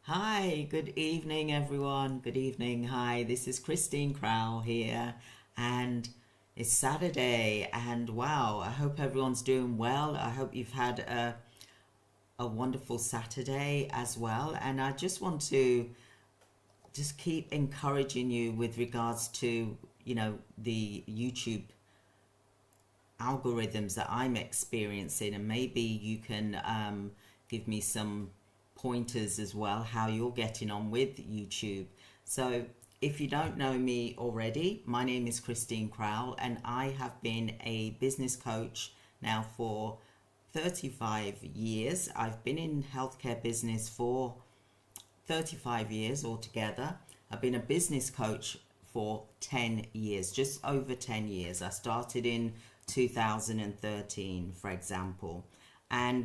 Hi, good evening, everyone. Good evening. Hi, this is Christine Crowell here, and it's Saturday. And wow, I hope everyone's doing well. I hope you've had a wonderful Saturday as well. And I just want to just keep encouraging you with regards to, the YouTube algorithms that I'm experiencing, and maybe you can give me some pointers as well how you're getting on with YouTube. So, if you don't know me already, my name is Christine Crowell, and I have been a business coach now for 35 years. I've been in healthcare business for 35 years altogether. I've been a business coach for 10 years, just over 10 years. I started in 2013, for example.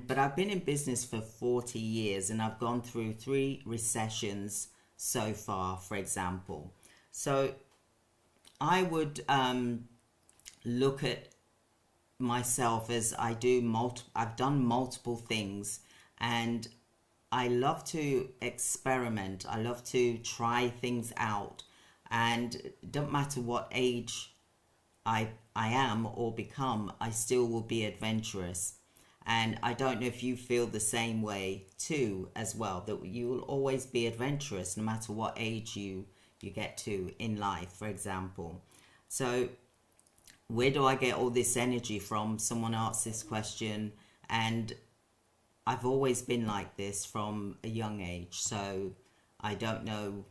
But I've been in business for 40 years, and I've gone through 3 recessions so far, for example. So I would look at myself as I've done multiple things, and I love to experiment. I love to try things out, and it don't matter what age I am or become, I still will be adventurous. And I don't know if you feel the same way too as well, that you will always be adventurous no matter what age you get to in life, for example. So where do I get all this energy from? Someone asked this question, and I've always been like this from a young age. So I don't know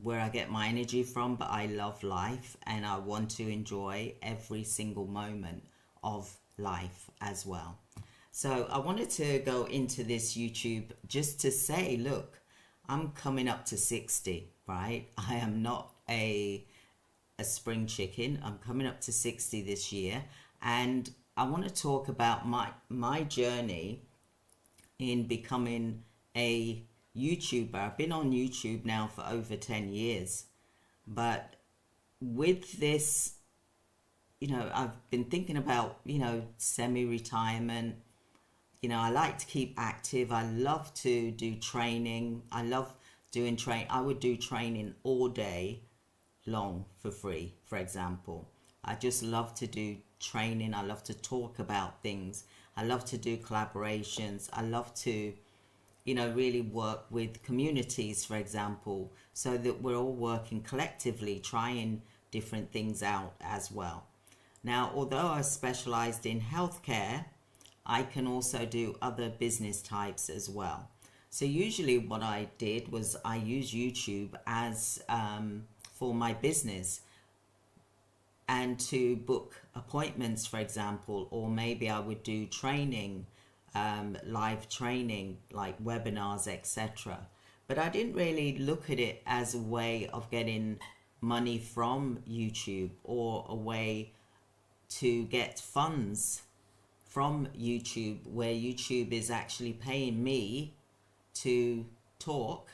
where I get my energy from, but I love life and I want to enjoy every single moment of life as well. So I wanted to go into this YouTube just to say, look, I'm coming up to 60, right? I am not a spring chicken. I'm coming up to 60 this year, and I want to talk about my journey in becoming a YouTuber. I've been on YouTube now for over 10 years, but with this, I've been thinking about, semi-retirement. I like to keep active. I love to do training. I love doing I would do training all day long for free, for example. I just love to do training. I love to talk about things. I love to do collaborations. I love to, really work with communities, for example, so that we're all working collectively, trying different things out as well. Now, although I specialized in healthcare, I can also do other business types as well. So usually what I did was I used YouTube as for my business and to book appointments, for example, or maybe I would do training, live training like webinars, etc. But I didn't really look at it as a way of getting money from YouTube or a way to get funds from YouTube, where YouTube is actually paying me to talk,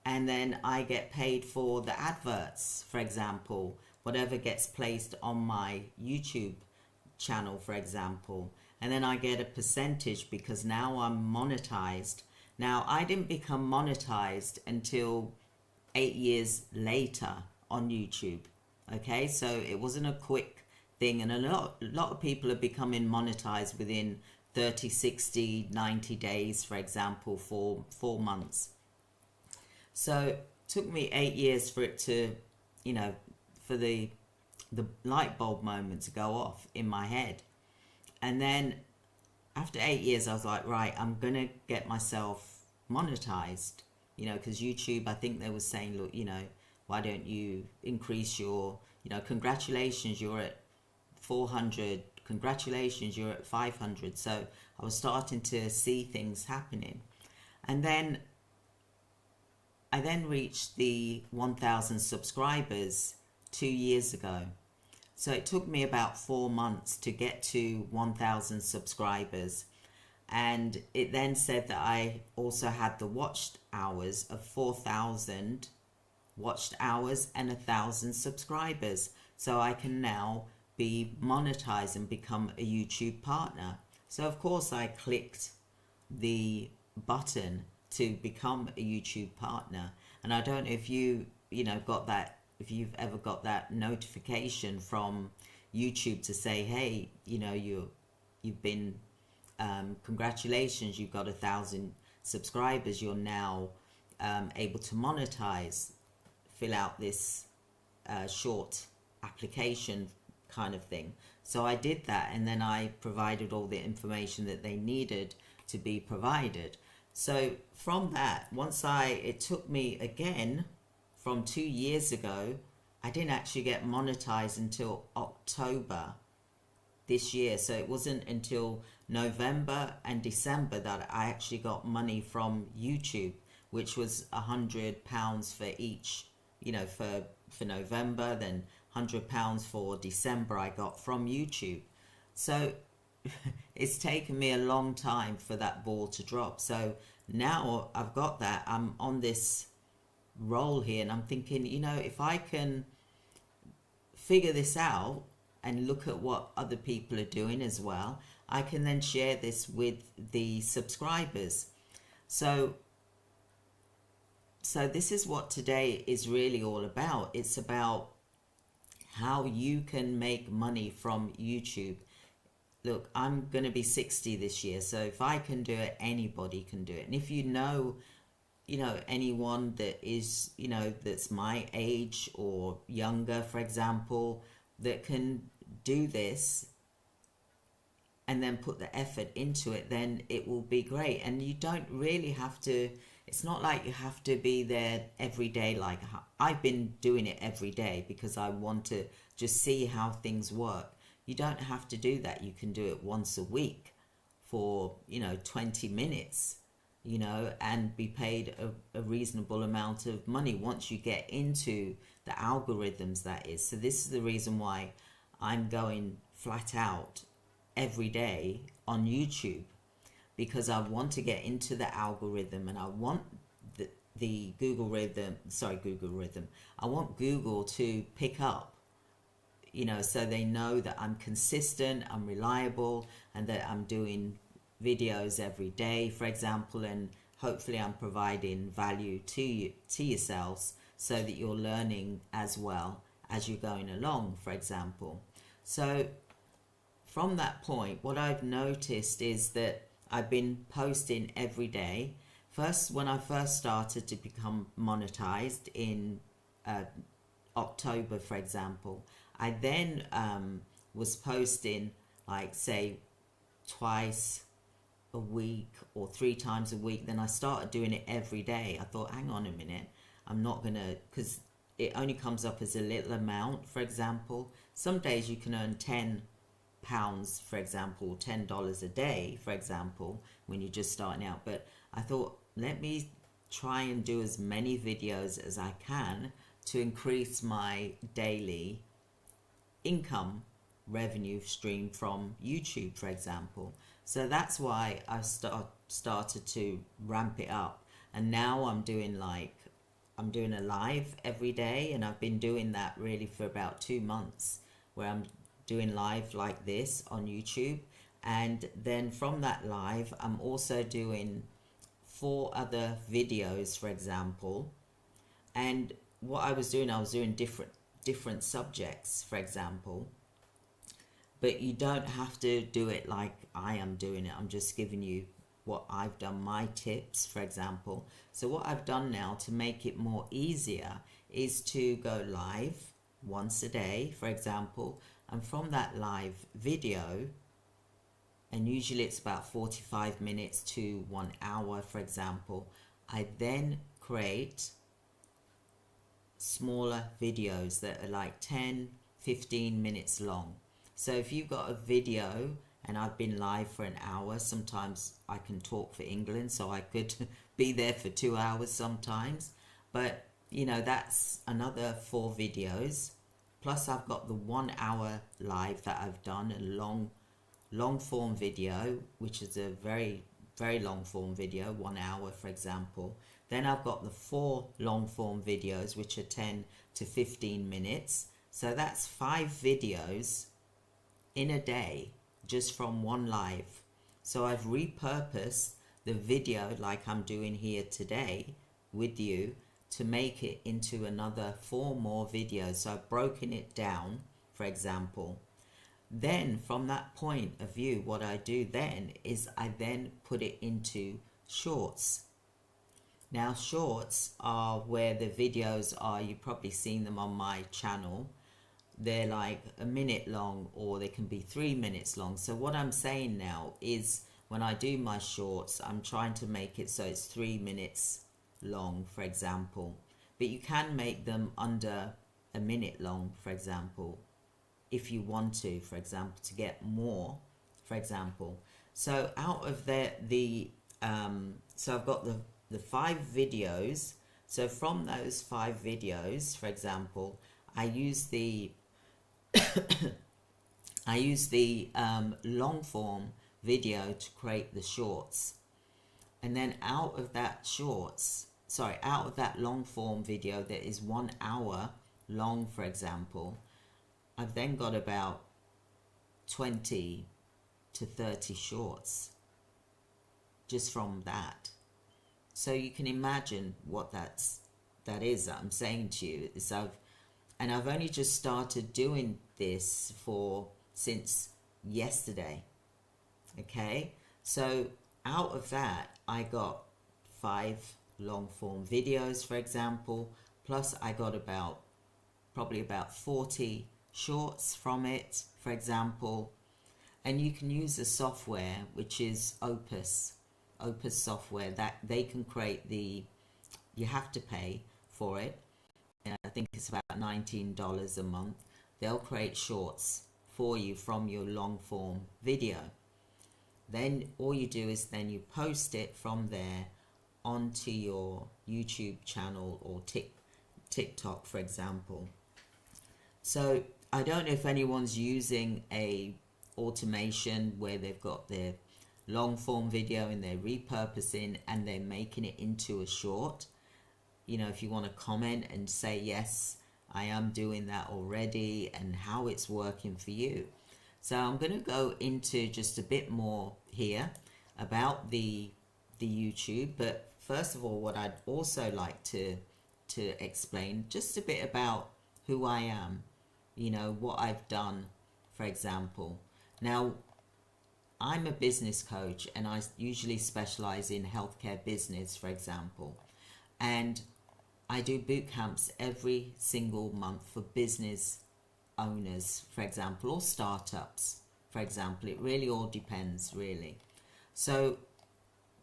and then I get paid for the adverts, for example, whatever gets placed on my YouTube channel, for example. And then I get a percentage because now I'm monetized. Now, I didn't become monetized until 8 years later on YouTube. Okay, so it wasn't a quick thing, and a lot of people are becoming monetized within 30, 60, 90 days, for example, for 4 months. So it took me 8 years for it to, for the light bulb moment to go off in my head. And then after 8 years, I was like, right, I'm going to get myself monetized, because YouTube, I think they were saying, look, why don't you increase your, congratulations, you're at 400, congratulations, you're at 500. So I was starting to see things happening. And then I then reached the 1,000 subscribers 2 years ago. So it took me about 4 months to get to 1,000 subscribers. And it then said that I also had the watched hours of 4,000 watched hours and 1,000 subscribers. So I can now be monetized and become a YouTube partner. So of course I clicked the button to become a YouTube partner. And I don't know if got that, if you've ever got that notification from YouTube to say, hey, you've been congratulations, you've got 1,000 subscribers, you're now able to monetize, fill out this short application kind of thing. So I did that, and then I provided all the information that they needed to be provided. So from that, it took me again from 2 years ago, I didn't actually get monetized until October this year. So it wasn't until November and December that I actually got money from YouTube, which was £100 for each, for November, then £100 for December I got from YouTube. So it's taken me a long time for that ball to drop. So now I've got that, I'm on this roll here, and I'm thinking, if I can figure this out and look at what other people are doing as well, I can then share this with the subscribers. So this is what today is really all about. It's about how you can make money from YouTube. Look, I'm going to be 60 this year, so if I can do it, anybody can do it. And if you know anyone that is, that's my age or younger, for example, that can do this and then put the effort into it, then it will be great. And you don't really have to, it's not like you have to be there every day. Like I've been doing it every day because I want to just see how things work. You don't have to do that. You can do it once a week for 20 minutes, and be paid a reasonable amount of money once you get into the algorithms, that is. So this is the reason why I'm going flat out every day on YouTube, because I want to get into the algorithm, and I want the Google rhythm. I want Google to pick up, so they know that I'm consistent, I'm reliable, and that I'm doing videos every day, for example, and hopefully I'm providing value to yourselves so that you're learning as well as you're going along, for example. So from that point, what I've noticed is that I've been posting every day. First, when I first started to become monetized in October, for example, I then was posting, like, say, twice a week or 3 times a week. Then I started doing it every day. I thought, hang on a minute, I'm not gonna, because it only comes up as a little amount. For example, some days you can earn £10, for example, $10 a day, for example, when you're just starting out. But I thought, let me try and do as many videos as I can to increase my daily income revenue stream from YouTube, for example. So that's why I started to ramp it up, and now I'm doing a live every day, and I've been doing that really for about 2 months, where I'm doing live like this on YouTube. And then from that live, I'm also doing 4 other videos, for example. And what I was doing different subjects, for example. But you don't have to do it like I am doing it. I'm just giving you what I've done, my tips, for example. So what I've done now to make it more easier is to go live once a day, for example. And from that live video, and usually it's about 45 minutes to 1 hour, for example, I then create smaller videos that are like 10-15 minutes long. So if you've got a video and I've been live for an hour, sometimes I can talk for England, so I could be there for 2 hours sometimes. But that's another 4 videos. Plus I've got the 1 hour live that I've done, a long form video, which is a very, very long form video, 1 hour, for example. Then I've got the 4 long form videos, which are 10 to 15 minutes. So that's 5 videos in a day, just from one live. So I've repurposed the video like I'm doing here today with you to make it into another 4 more videos. So I've broken it down, for example. Then from that point of view, what I do then is I then put it into shorts. Now shorts are where the videos are, you've probably seen them on my channel. They're like a minute long, or they can be 3 minutes long. So what I'm saying now is when I do my shorts, I'm trying to make it so it's 3 minutes long, for example. But you can make them under a minute long, for example, if you want to, for example, to get more, for example. So out of so I've got the 5 videos. So from those 5 videos, for example, I use the long form video to create the shorts, and then out of that long form video that is 1 hour long, for example, I've then got about 20 to 30 shorts just from that. So you can imagine what that is that I'm saying to you. Is I've only just started doing this since yesterday. Okay, so out of that I got 5 long form videos, for example, plus I got probably about 40 shorts from it, for example. And you can use a software which is Opus software, that they can create you have to pay for it. I think it's about $19 a month. They'll create shorts for you from your long form video. Then all you do is then you post it from there onto your YouTube channel or TikTok, for example. So I don't know if anyone's using a automation where they've got their long form video and they're repurposing and they're making it into a short. You know, if you want to comment and say, yes, I am doing that already, and how it's working for you. So I'm going to go into just a bit more here about the YouTube. But first of all, what I'd also like to explain just a bit about who I am, you know, what I've done, for example. Now, I'm a business coach and I usually specialize in healthcare business, for example. And I do boot camps every single month for business owners, for example, or startups, for example. It really all depends, really. So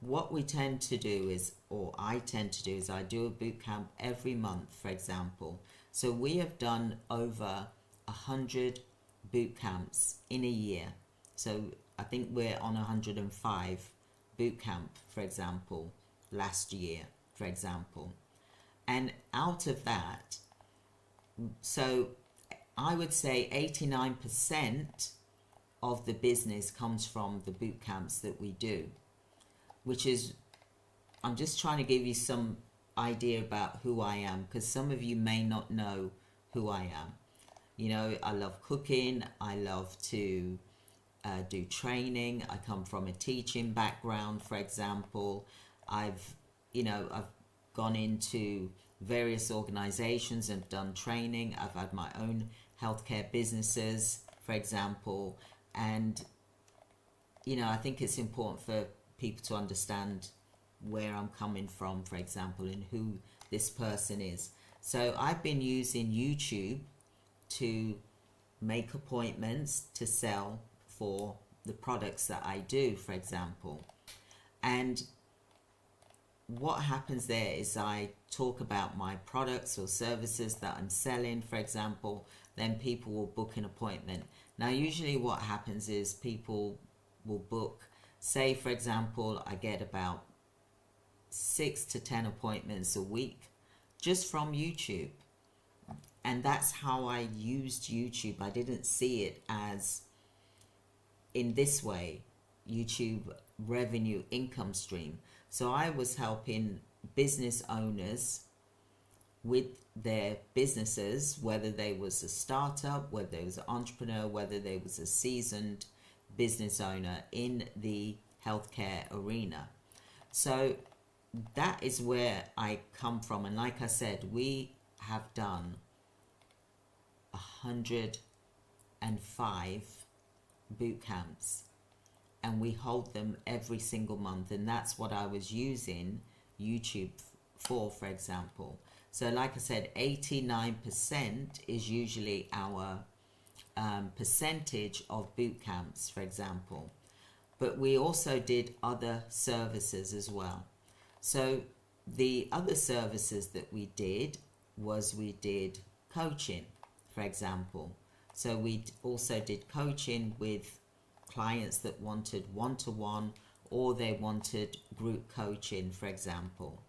what we tend to do is, or I tend to do, is I do a boot camp every month, for example. So we have done over 100 boot camps in a year. So I think we're on 105 boot camp, for example, last year, for example. And out of that, so I would say 89% of the business comes from the boot camps that we do, which is, I'm just trying to give you some idea about who I am, because some of you may not know who I am. You know, I love cooking, I love to do training, I come from a teaching background, for example. I've gone into various organizations and done training. I've had my own healthcare businesses, for example. And, you know, I think it's important for people to understand where I'm coming from, for example, and who this person is. So I've been using YouTube to make appointments to sell for the products that I do, for example. And what happens there is I talk about my products or services that I'm selling, for example, then people will book an appointment. Now, usually what happens is people will book, say, for example, I get about 6 to 10 appointments a week just from YouTube. And that's how I used YouTube. I didn't see it as in this way, YouTube revenue income stream. So I was helping business owners with their businesses, whether they was a startup, whether they was an entrepreneur, whether they was a seasoned business owner in the healthcare arena. So that is where I come from. And like I said, we have done 105 boot camps, and we hold them every single month, and that's what I was using YouTube for example. So like I said, 89% is usually our percentage of boot camps, for example. But we also did other services as well. So the other services that we did was we did coaching, for example. So we also did coaching with clients that wanted one-to-one, or they wanted group coaching, for example.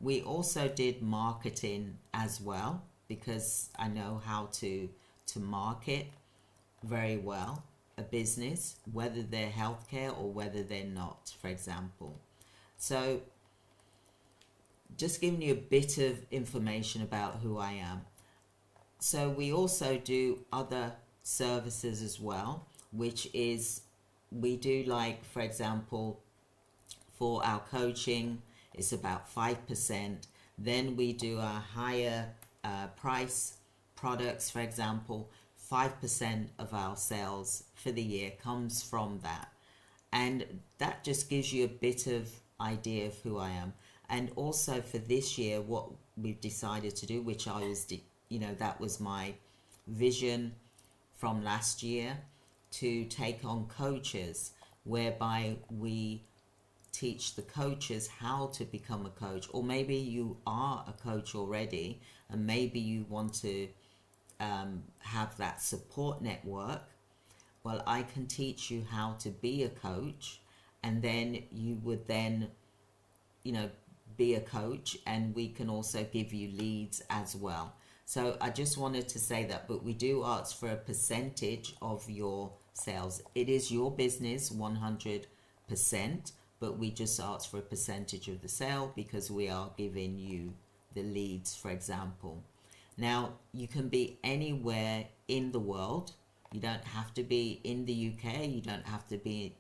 We also did marketing as well, because I know how to market very well a business, whether they're healthcare or whether they're not, for example. So just giving you a bit of information about who I am. So we also do other services as well, which is we do, like, for example, for our coaching, it's about 5%. Then we do our higher price products, for example, 5% of our sales for the year comes from that. And that just gives you a bit of idea of who I am. And also for this year, what we've decided to do, which I was, that was my vision from last year, to take on coaches, whereby we teach the coaches how to become a coach. Or maybe you are a coach already, and maybe you want to have that support network. Well, I can teach you how to be a coach, and then you would then, be a coach, and we can also give you leads as well. So I just wanted to say that, but we do ask for a percentage of your sales. It is your business 100%, but we just ask for a percentage of the sale because we are giving you the leads, for example. Now, you can be anywhere in the world. You don't have to be in the UK. You don't have to be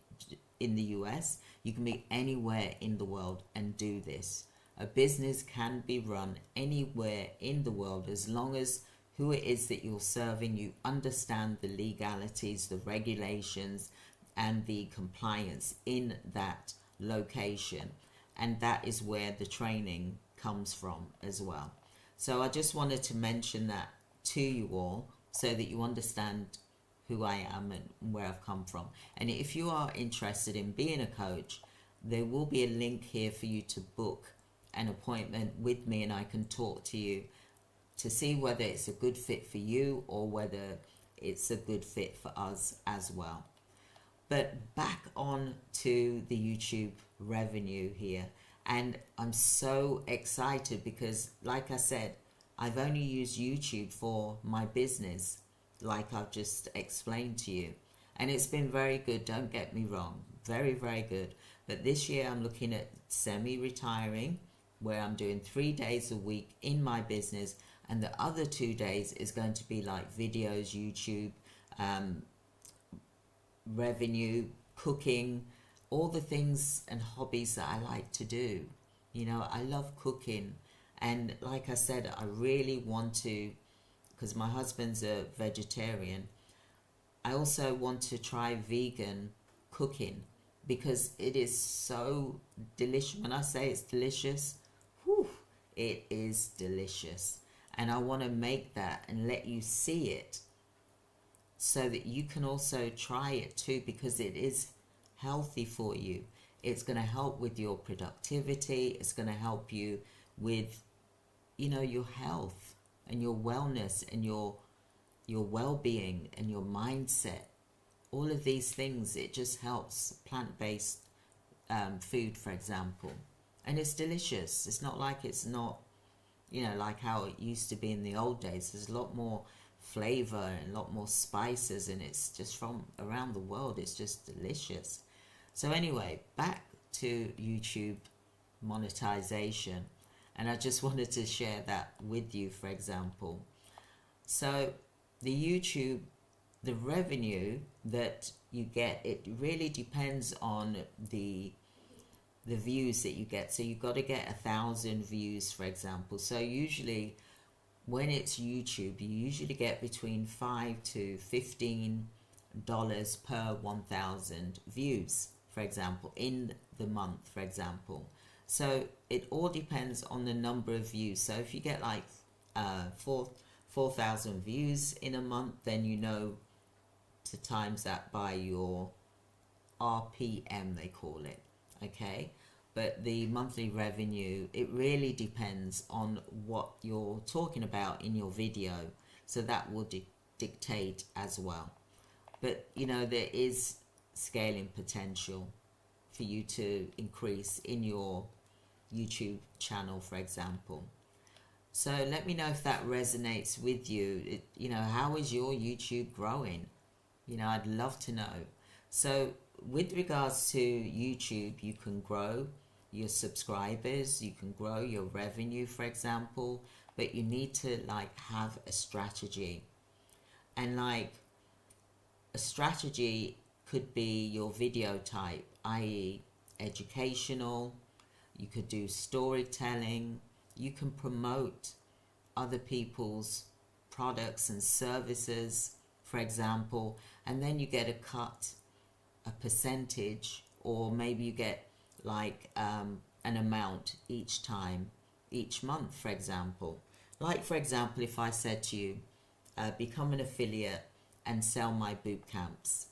in the US. You can be anywhere in the world and do this. A business can be run anywhere in the world as long as who it is that you're serving, you understand the legalities, the regulations, and the compliance in that location. And that is where the training comes from as well. So I just wanted to mention that to you all so that you understand who I am and where I've come from. And if you are interested in being a coach, there will be a link here for you to book an appointment with me, and I can talk to you to see whether it's a good fit for you or whether it's a good fit for us as well. But back on to the YouTube revenue here. And I'm so excited because, like I said, I've only used YouTube for my business, like I've just explained to you. And it's been very good, don't get me wrong. Very, very good. But this year I'm looking at semi-retiring, where I'm doing 3 days a week in my business. And the other 2 days is going to be like videos, YouTube, revenue, cooking, all the things and hobbies that I like to do. I love cooking, and like I said, I really want to, because my husband's a vegetarian, I also want to try vegan cooking because it is so delicious. When I say it's delicious, whew, it is delicious. And I want to make that and let you see it so that you can also try it too, because it is healthy for you. It's going to help with your productivity. It's going to help you with, your health and your wellness and your well-being and your mindset. All of these things, it just helps. Plant-based food, for example. And it's delicious. It's not like it's not, like how it used to be in the old days. There's a lot more flavor and a lot more spices, and it's just from around the world. It's just delicious. So anyway, back to YouTube monetization, and I just wanted to share that with you, for example. So the revenue that you get, it really depends on the the views that you get. So you've got to get 1,000 views, for example. So usually when it's YouTube, you usually get between $5 to $15 per 1,000 views, for example, in the month, for example. So it all depends on the number of views. So if you get like 4,000 views in a month, then you know to times that by your RPM, they call it, okay? But the monthly revenue, it really depends on what you're talking about in your video, so that will dictate as well. But you know, there is scaling potential for you to increase in your YouTube channel, for example. So let me know if that resonates with you. You know, how is your YouTube growing? You know, I'd love to know. So with regards to YouTube, you can grow your subscribers, you can grow your revenue, for example, but you need to like have a strategy. And like a strategy could be your video type, i.e. educational. You could do storytelling. You can promote other people's products and services, for example, and then you get a percentage, or maybe you get like an amount each month, for example. Like, for example, if I said to you, become an affiliate and sell my boot camps,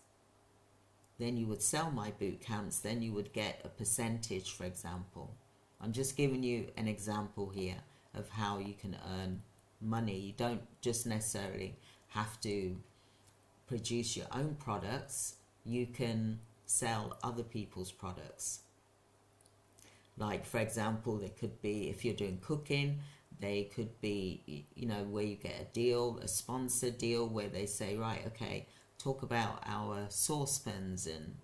then you would sell my boot camps, then you would get a percentage, for example. I'm just giving you an example here of how you can earn money. You don't just necessarily have to produce your own products. You can sell other people's products. Like, for example, it could be, if you're doing cooking, they could be, you know, where you get a deal, a sponsor deal, where they say, right, okay, talk about our saucepans and,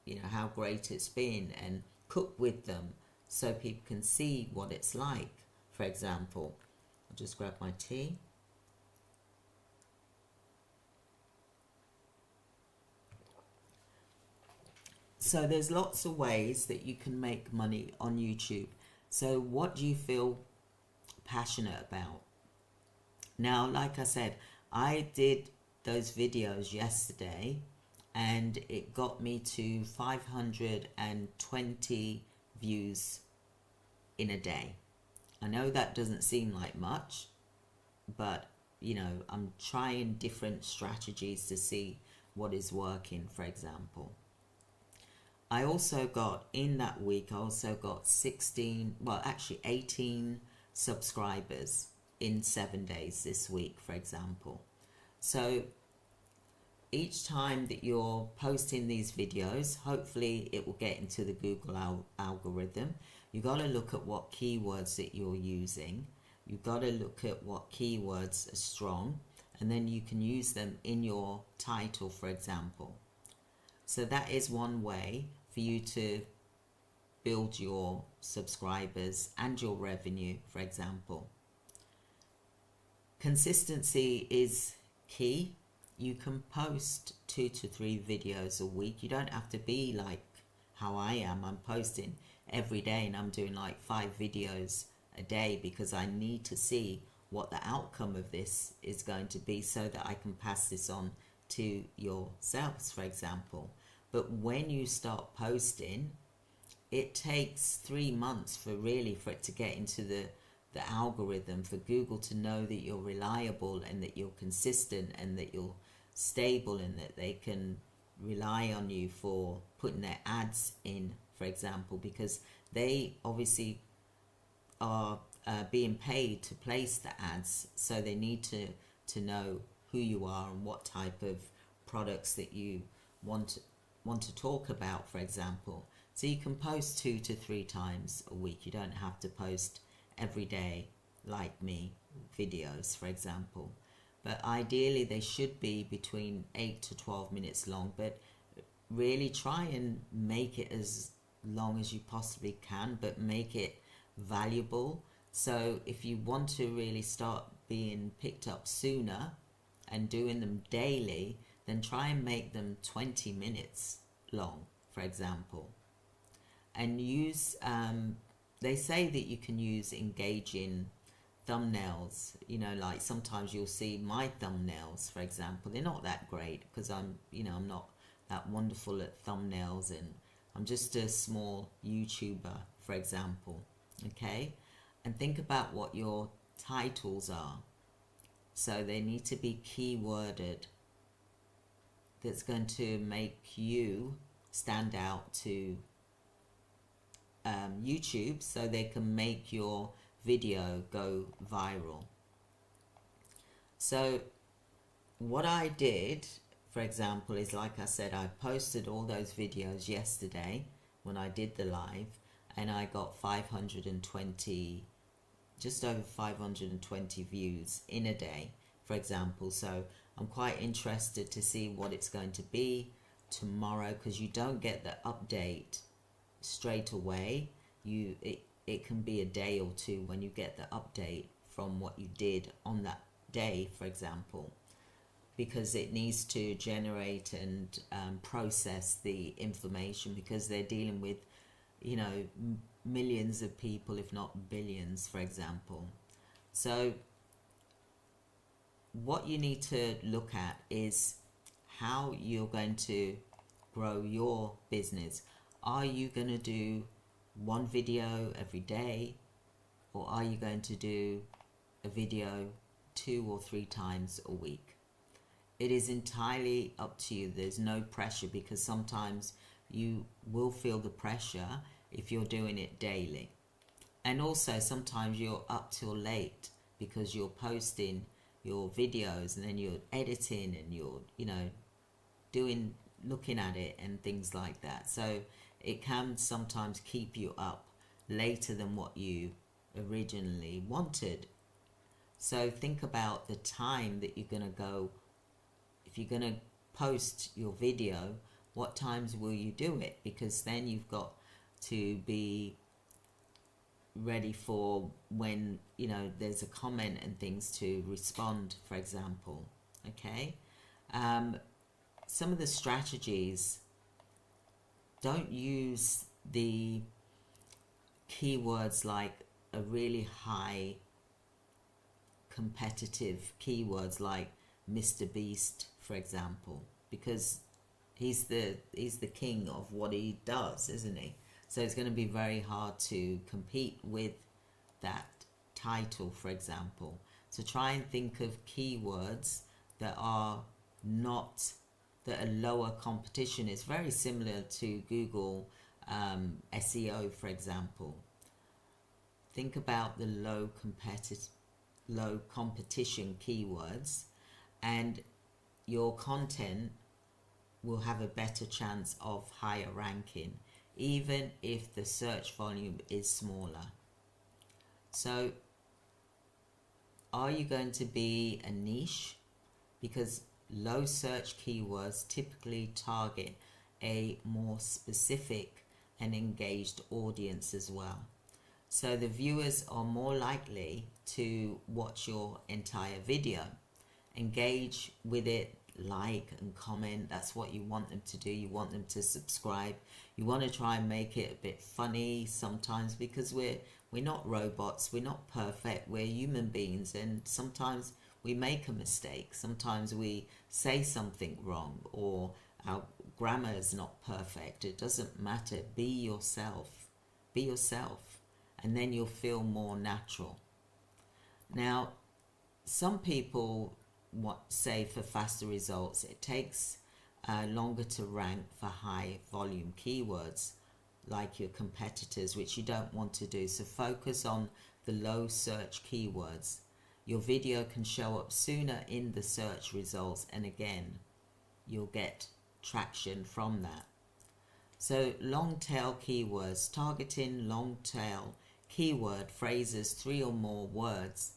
you know, how great it's been, and cook with them so people can see what it's like, for example. I'll just grab my tea. So there's lots of ways that you can make money on YouTube. So what do you feel passionate about? Now, like I said, I did those videos yesterday and it got me to 520 views in a day. I know that doesn't seem like much, but you know, I'm trying different strategies to see what is working, for example. I also got, in that week, I also got 18 subscribers in 7 days this week, for example. So each time that you're posting these videos, hopefully it will get into the Google algorithm. You've got to look at what keywords that you're using. You've got to look at what keywords are strong, and then you can use them in your title, for example. So that is one way for you to build your subscribers and your revenue, for example. Consistency is key. You can post 2 to 3 videos a week. You don't have to be like how I am. I'm posting every day and I'm doing like 5 videos a day because I need to see what the outcome of this is going to be so that I can pass this on to yourselves, for example. But when you start posting, it takes 3 months for it to get into the algorithm, for Google to know that you're reliable and that you're consistent and that you're stable and that they can rely on you for putting their ads in, for example, because they obviously are being paid to place the ads, so they need to know who you are and what type of products that you want to talk about, for example. So you can post 2 to 3 times a week. You don't have to post every day like me, videos, for example. But ideally they should be between 8 to 12 minutes long, but really try and make it as long as you possibly can, but make it valuable. So if you want to really start being picked up sooner and doing them daily, then try and make them 20 minutes long, for example. and use, they say that you can use engaging thumbnails. You know, like sometimes you'll see my thumbnails, for example, they're not that great because I'm not that wonderful at thumbnails, and I'm just a small YouTuber, for example. Okay, and think about what your titles are. So they need to be keyworded. That's going to make you stand out to YouTube, so they can make your video go viral. So what I did, for example, is, like I said, I posted all those videos yesterday when I did the live, and I got 520, just over 520 views in a day, for example. So I'm quite interested to see what it's going to be tomorrow, because you don't get the update straight away. It can be a day or two when you get the update from what you did on that day, for example, because it needs to generate and process the information, because they're dealing with, you know, millions of people, if not billions, for example. So what you need to look at is how you're going to grow your business. Are you going to do one video every day, or are you going to do a video 2 or 3 times a week? It is entirely up to you. There's no pressure, because sometimes you will feel the pressure if you're doing it daily. And also sometimes you're up till late because you're posting your videos and then you're editing and you're, you know, looking at it and things like that. So it can sometimes keep you up later than what you originally wanted. So think about the time that you're going to go. If you're going to post your video, what times will you do it? Because then you've got to be ready for when, you know, there's a comment and things to respond, for example. Okay, some of the strategies: don't use the keywords like a really high competitive keywords like Mr. Beast, for example, because he's the king of what he does, isn't he? So it's going to be very hard to compete with that title, for example. So try and think of keywords that are lower competition. It's very similar to Google SEO, for example. Think about the low competition keywords, and your content will have a better chance of higher ranking, even if the search volume is smaller. So are you going to be a niche? Because low search keywords typically target a more specific and engaged audience as well. So the viewers are more likely to watch your entire video, engage with it, like and comment. That's what you want them to do. You want them to subscribe. You want to try and make it a bit funny sometimes, because we're not robots, we're not perfect, we're human beings, and sometimes we make a mistake. Sometimes we say something wrong, or our grammar is not perfect. It doesn't matter. Be yourself. Be yourself, and then you'll feel more natural. Now, some people say for faster results, it takes longer to rank for high volume keywords like your competitors, which you don't want to do. So focus on the low search keywords. Your video can show up sooner in the search results, and again, you'll get traction from that. So long tail keywords, targeting long tail keyword phrases, 3 or more words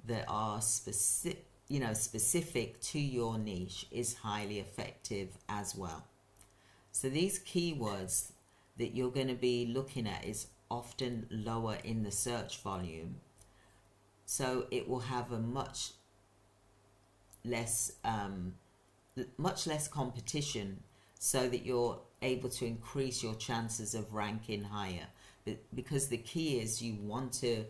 that are specific to your niche, is highly effective as well. So these keywords that you're going to be looking at is often lower in the search volume, so it will have a much less competition, so that your able to increase your chances of ranking higher. Because the key is you want to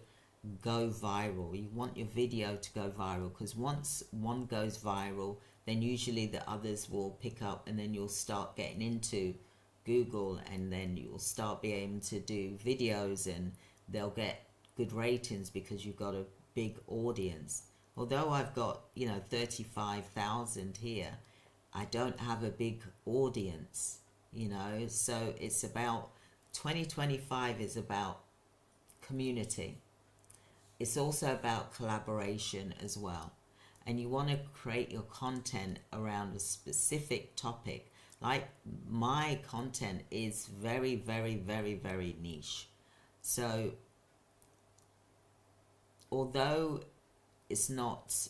go viral. You want your video to go viral, because once one goes viral, then usually the others will pick up, and then you'll start getting into Google, and then you'll start being able to do videos, and they'll get good ratings because you've got a big audience. Although I've got 35,000 here, I don't have a big audience, so it's about 2025 is about community. It's also about collaboration as well. And you want to create your content around a specific topic. Like my content is very, very, very, very niche. So although it's not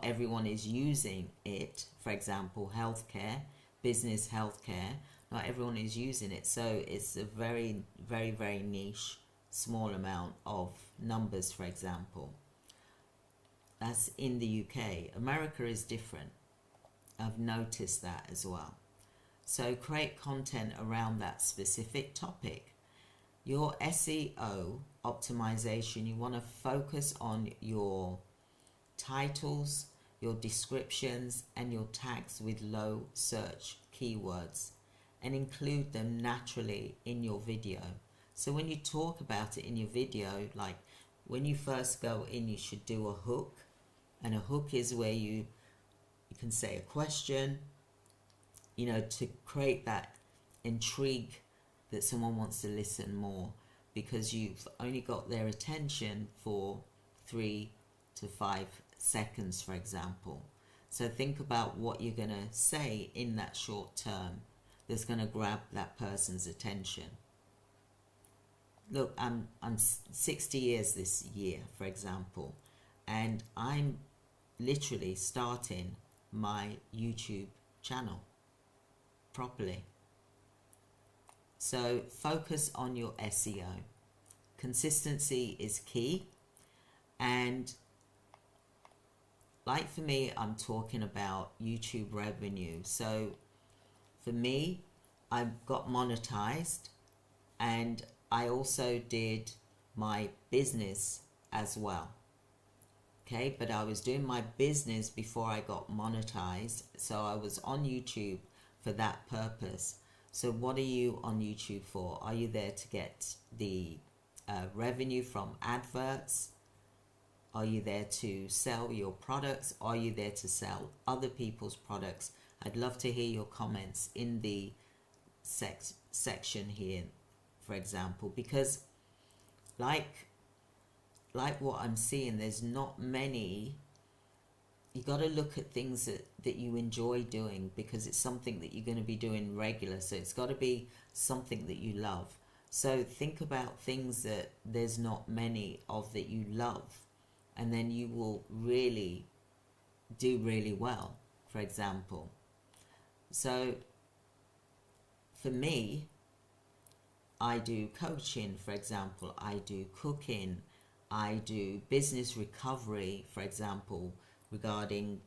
everyone is using it, for example, healthcare, business healthcare, not everyone is using it. So it's a very, very, very niche, small amount of numbers, for example. That's in the UK. America is different. I've noticed that as well. So create content around that specific topic. Your SEO optimization, you want to focus on your titles, your descriptions, and your tags with low search keywords, and include them naturally in your video. So when you talk about it in your video, like when you first go in, you should do a hook. And a hook is where you can say a question, to create that intrigue that someone wants to listen more, because you've only got their attention for 3 to 5 seconds, for example. So think about what you're going to say in that short term that's going to grab that person's attention. Look, I'm 60 years this year, for example, and I'm literally starting my YouTube channel properly. So focus on your SEO. Consistency is key. And like for me, I'm talking about YouTube revenue. So for me, I got monetized, and I also did my business as well. Okay, but I was doing my business before I got monetized. So I was on YouTube for that purpose. So what are you on YouTube for? Are you there to get the revenue from adverts? Are you there to sell your products? Are you there to sell other people's products? I'd love to hear your comments in the section here, for example, because like what I'm seeing, there's not many. You got to look at things that you enjoy doing, because it's something that you're going to be doing regular. So it's got to be something that you love. So think about things that there's not many of that you love, and then you will really do really well, for example. So for me, I do coaching, for example. I do cooking. I do business recovery, for example, regarding,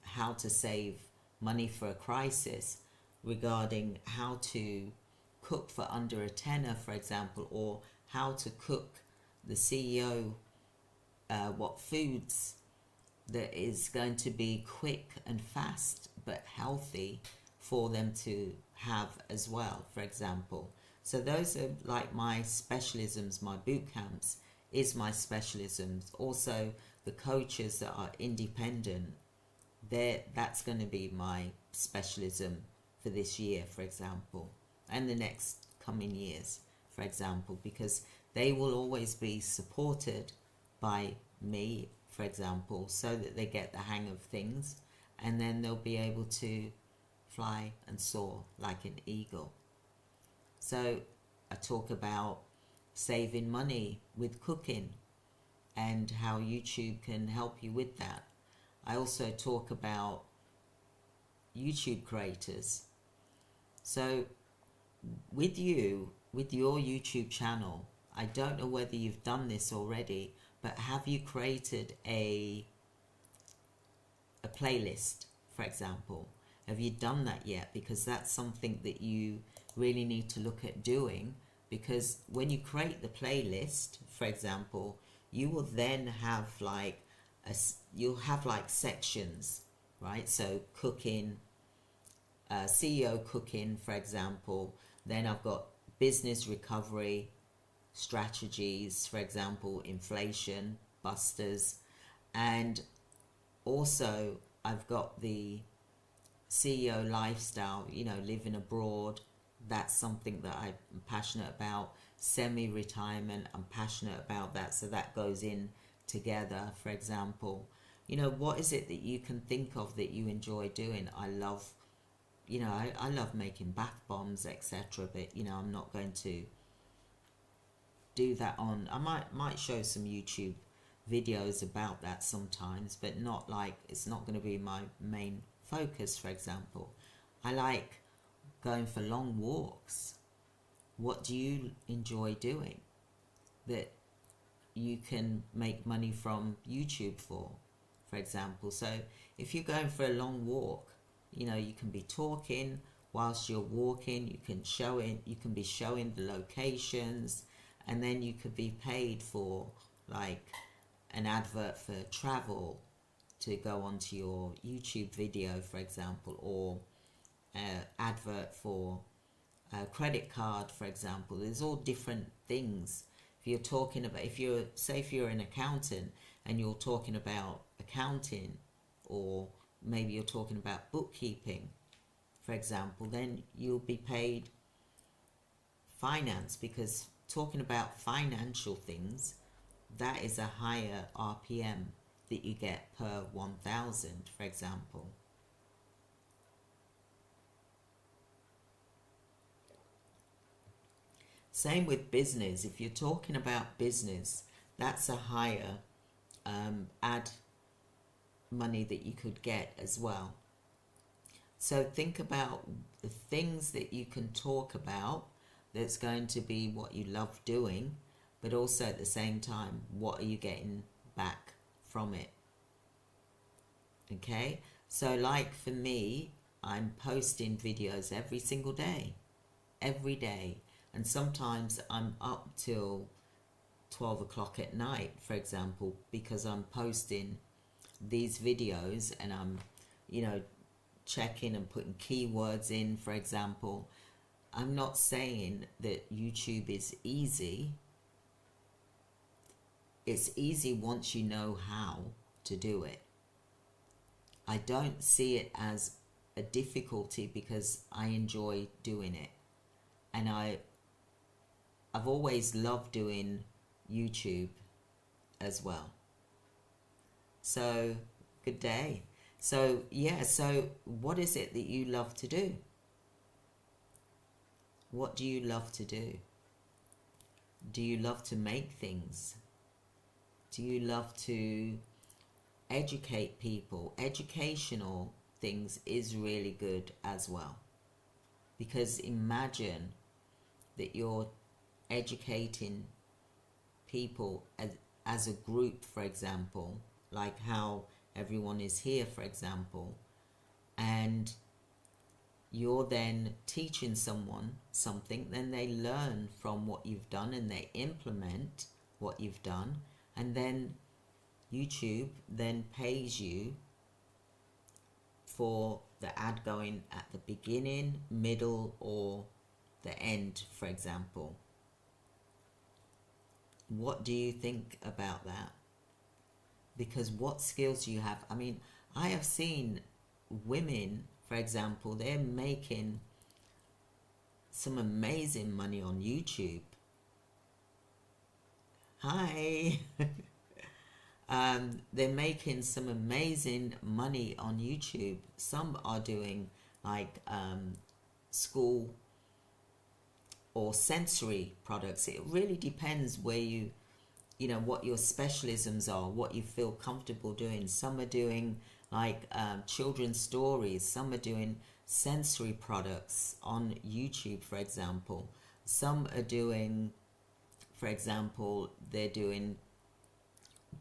how to save money for a crisis, regarding how to cook for under a tenner, for example, or how to cook the CEO what foods that is going to be quick and fast but healthy for them to have as well, for example. So those are like my specialisms. My boot camps is my specialisms. Also the coaches that are independent, that's going to be my specialism for this year, for example, and the next coming years, for example, because they will always be supported by me, for example, so that they get the hang of things, and then they'll be able to fly and soar like an eagle. So I talk about saving money with cooking and how YouTube can help you with that. I also talk about YouTube creators. So with your YouTube channel, I don't know whether you've done this already, but have you created a playlist, for example? Have you done that yet? Because that's something that you really need to look at doing, because when you create the playlist, for example, you will then have like you'll have like sections, right? So cooking, CEO cooking, for example. Then I've got business recovery strategies, for example, inflation busters, and also I've got the CEO lifestyle, living abroad. That's something that I'm passionate about. Semi-retirement, I'm passionate about that, so that goes in together. For example, what is it that you can think of that you enjoy doing? I love, I love making bath bombs, etc. But I'm not going to do that on. I might show some YouTube videos about that sometimes, but not like, it's not going to be my main focus. For example, I like going for long walks. What do you enjoy doing that you can make money from YouTube for example? So if you're going for a long walk, you can be talking whilst you're walking, you can be showing the locations, and then you could be paid for like an advert for travel to go onto your YouTube video, for example, or advert for a credit card, for example. There's all different things. If you're an accountant and you're talking about accounting, or maybe you're talking about bookkeeping, for example, then you'll be paid finance, because talking about financial things, that is a higher RPM that you get per 1,000, for example. Same with business. If you're talking about business, that's a higher ad money that you could get as well. So think about the things that you can talk about that's going to be what you love doing, but also at the same time, what are you getting back from it? Okay, so like for me, I'm posting videos every single day, and sometimes I'm up till 12 o'clock at night, for example, because I'm posting these videos, and I'm checking and putting keywords in, for example. I'm not saying that YouTube is easy. It's easy once you know how to do it. I don't see it as a difficulty, because I enjoy doing it, and I've always loved doing YouTube as well. So good day. So yeah, so what is it that you love to do? What do you love to do? Do you love to make things? Do you love to educate people? Educational things is really good as well, because imagine that you're educating people as a group, for example, like how everyone is here, for example, and you're then teaching someone something, then they learn from what you've done and they implement what you've done, and then YouTube then pays you for the ad going at the beginning, middle, or the end, for example. What do you think about that? Because what skills do you have? I mean, I have seen women, for example, they're making some amazing money on YouTube. Hi. They're making some amazing money on YouTube. Some are doing like school or sensory products. It really depends where what your specialisms are, what you feel comfortable doing. Some are doing like children's stories. Some are doing sensory products on YouTube, for example. Some are doing, for example, they're doing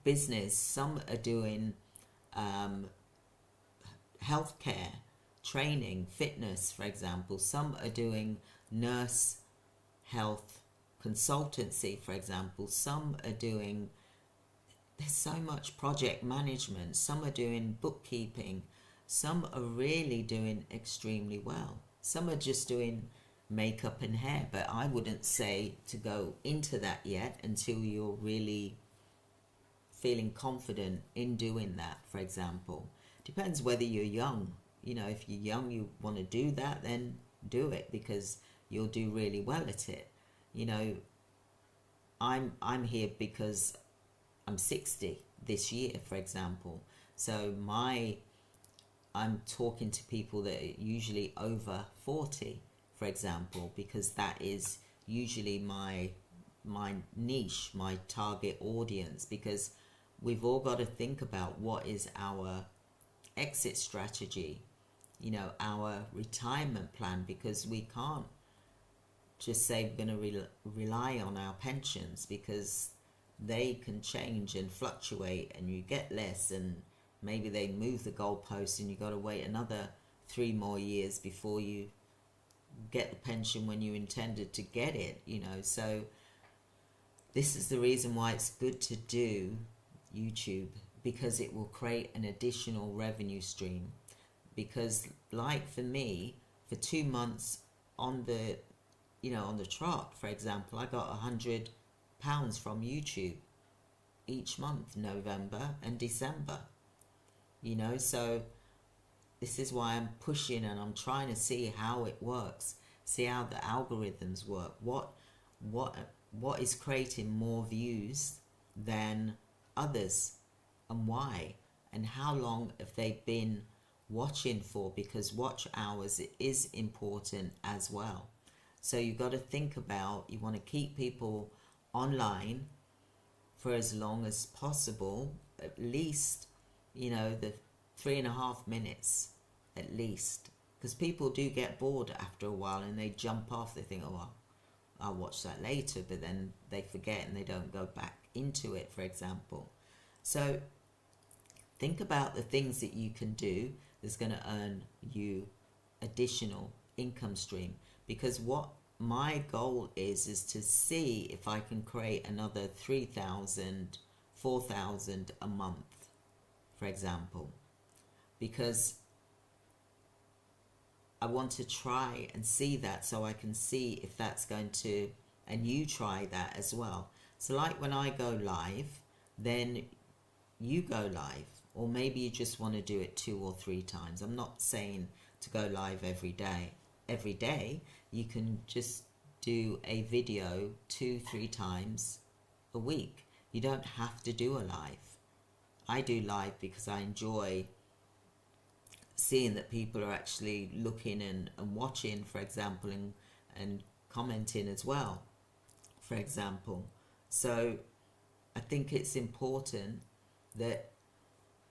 business. Some are doing healthcare. training, fitness, for example. Some are doing nurse health consultancy, for example. Some are doing, there's so much project management. Some are doing bookkeeping. Some are really doing extremely well. Some are just doing makeup and hair, but I wouldn't say to go into that yet until you're really feeling confident in doing that, for example. Depends whether you're young. You know, if you're young, you want to do that, then do it, because you'll do really well at it. You know, I'm here because I'm 60 this year, for example. So I'm talking to people that are usually over 40, for example, because that is usually my niche, my target audience, because we've all got to think about what is our exit strategy, you know, our retirement plan, because we can't just say we're going to rely on our pensions, because they can change and fluctuate, and you get less, and maybe they move the goalposts, and you got to wait another 3 more years before you get the pension when you intended to get it, you know. So this is the reason why it's good to do YouTube, because it will create an additional revenue stream. Because like for me, for 2 months on the, you know, on the trot, for example, I got £100 from YouTube each month, November and December, you know. So this is why I'm pushing, and I'm trying to see how it works, see how the algorithms work, what is creating more views than others, and why, and how long have they been watching for, because watch hours is important as well. So you've got to think about, you want to keep people online for as long as possible, at least, you know, the 3.5 minutes at least, because people do get bored after a while and they jump off. They think, oh well, I'll watch that later, but then they forget and they don't go back into it, for example. So think about the things that you can do that's going to earn you additional income stream, because what my goal is to see if I can create another 3,000, 4,000 a month, for example, because I want to try and see that, so I can see if that's going to, and you try that as well. So like when I go live, then you go live, or maybe you just want to do it 2 or 3 times. I'm not saying to go live every day. Every day you can just do a video 2-3 times a week. You don't have to do a live. I do live because I enjoy seeing that people are actually looking and watching, for example, and commenting as well, for example. So I think it's important that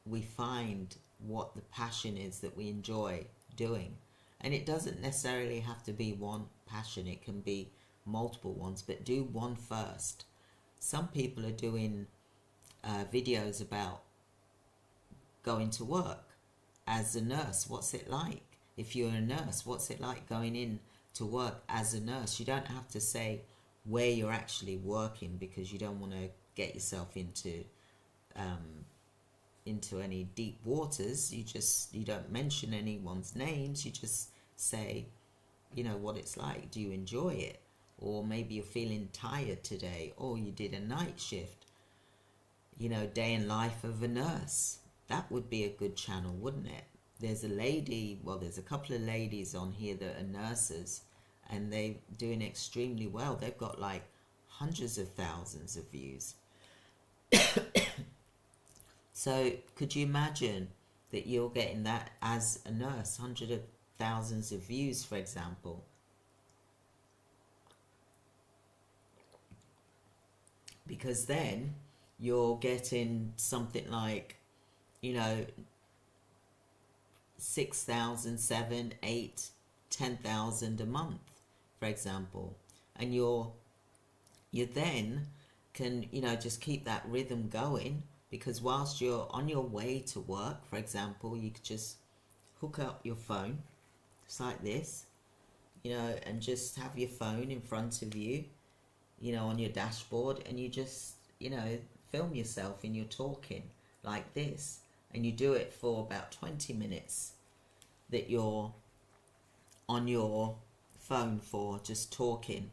we find what the passion is that we enjoy doing. And it doesn't necessarily have to be one passion, it can be multiple ones, but do one first. Some people are doing videos about going to work as a nurse. What's it like? If you're a nurse, what's it like going in to work as a nurse? You don't have to say where you're actually working, because you don't want to get yourself into any deep waters. You don't mention anyone's names. You just say, you know, what it's like. Do you enjoy it? Or maybe you're feeling tired today, or you did a night shift. You know, day in life of a nurse. That would be a good channel, wouldn't it? There's a couple of ladies on here that are nurses, and they're doing extremely well. They've got like hundreds of thousands of views. So could you imagine that you're getting that as a nurse, hundreds of thousands of views, for example? Because then you're getting something like, you know, 6,000, 7,000, 8,000, 10,000 a month, for example. And you then can, you know, just keep that rhythm going, because whilst you're on your way to work, for example, you could just hook up your phone, just like this, and just have your phone in front of you, on your dashboard, and you just, film yourself and you're talking like this, and you do it for about 20 minutes that you're on your phone for, just talking.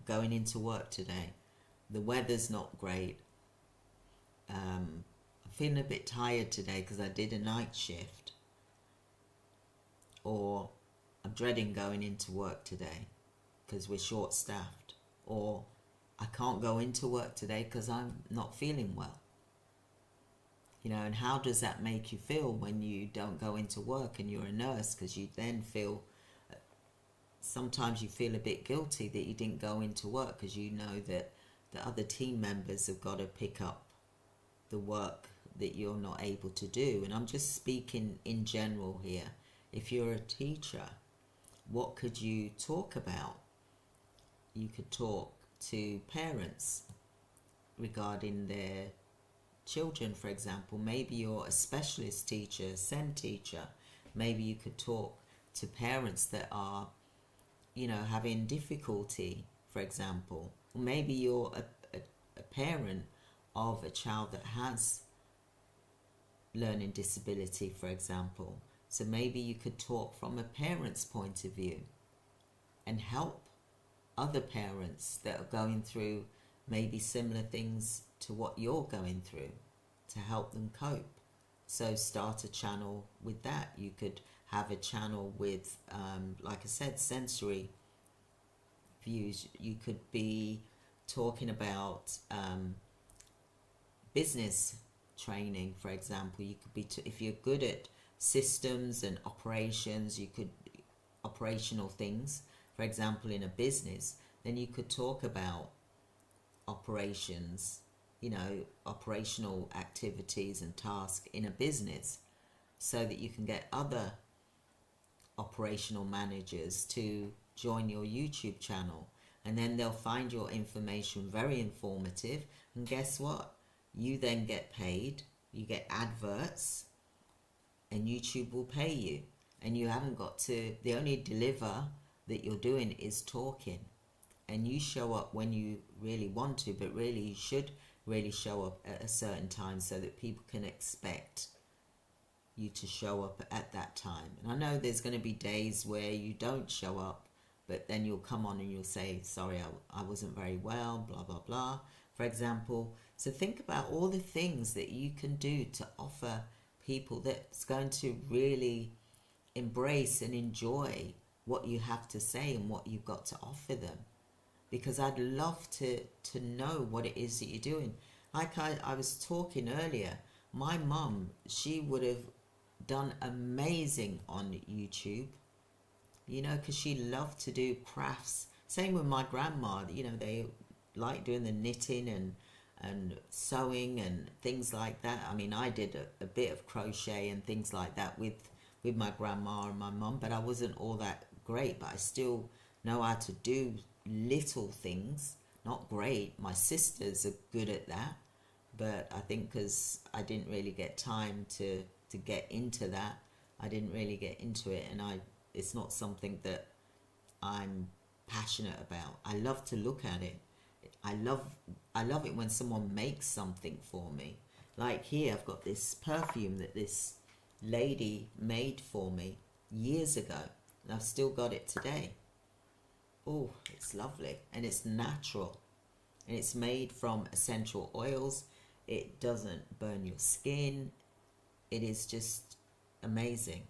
Going into work today, the weather's not great. I'm feeling a bit tired today because I did a night shift, or I'm dreading going into work today because we're short staffed, or I can't go into work today because I'm not feeling well. And how does that make you feel when you don't go into work and you're a nurse? Because you then feel, sometimes you feel a bit guilty that you didn't go into work because you know that the other team members have got to pick up the work that you're not able to do. And I'm just speaking in general here. If you're a teacher, what could you talk about? You could talk to parents regarding their children, for example. Maybe you're a specialist teacher, a SEND teacher. Maybe you could talk to parents that are, having difficulty, for example. Or maybe you're a parent of a child that has learning disability, for example. So maybe you could talk from a parent's point of view and help other parents that are going through maybe similar things to what you're going through, to help them cope. So start a channel with that. You could have a channel with, like I said, sensory views. You could be talking about business training, for example. You could be, if you're good at systems and operations, you could, operational things, for example, in a business, then you could talk about operations, operational activities and tasks in a business, so that you can get other operational managers to join your YouTube channel, and then they'll find your information very informative, and guess what? You then get paid, you get adverts, and YouTube will pay you, and you haven't got to, the only deliver that you're doing is talking, and you show up when you really want to, but really you should really show up at a certain time so that people can expect you to show up at that time. And I know there's going to be days where you don't show up, but then you'll come on and you'll say, sorry, I wasn't very well, blah, blah, blah, for example. So think about all the things that you can do to offer people that's going to really embrace and enjoy what you have to say and what you've got to offer them. Because I'd love to know what it is that you're doing. Like I was talking earlier, my mum, she would have done amazing on YouTube, because she loved to do crafts. Same with my grandma, they like doing the knitting and sewing and things like that. I mean, I did a bit of crochet and things like that with my grandma and my mum, but I wasn't all that great, but I still know how to do little things. Not great. My sisters are good at that, but I think because I didn't really get time to get into that, I didn't really get into it, and it's not something that I'm passionate about. I love to look at it. I love it when someone makes something for me. Like here, I've got this perfume that this lady made for me years ago, and I've still got it today. Oh, it's lovely, and it's natural, and it's made from essential oils. It doesn't burn your skin. It is just amazing.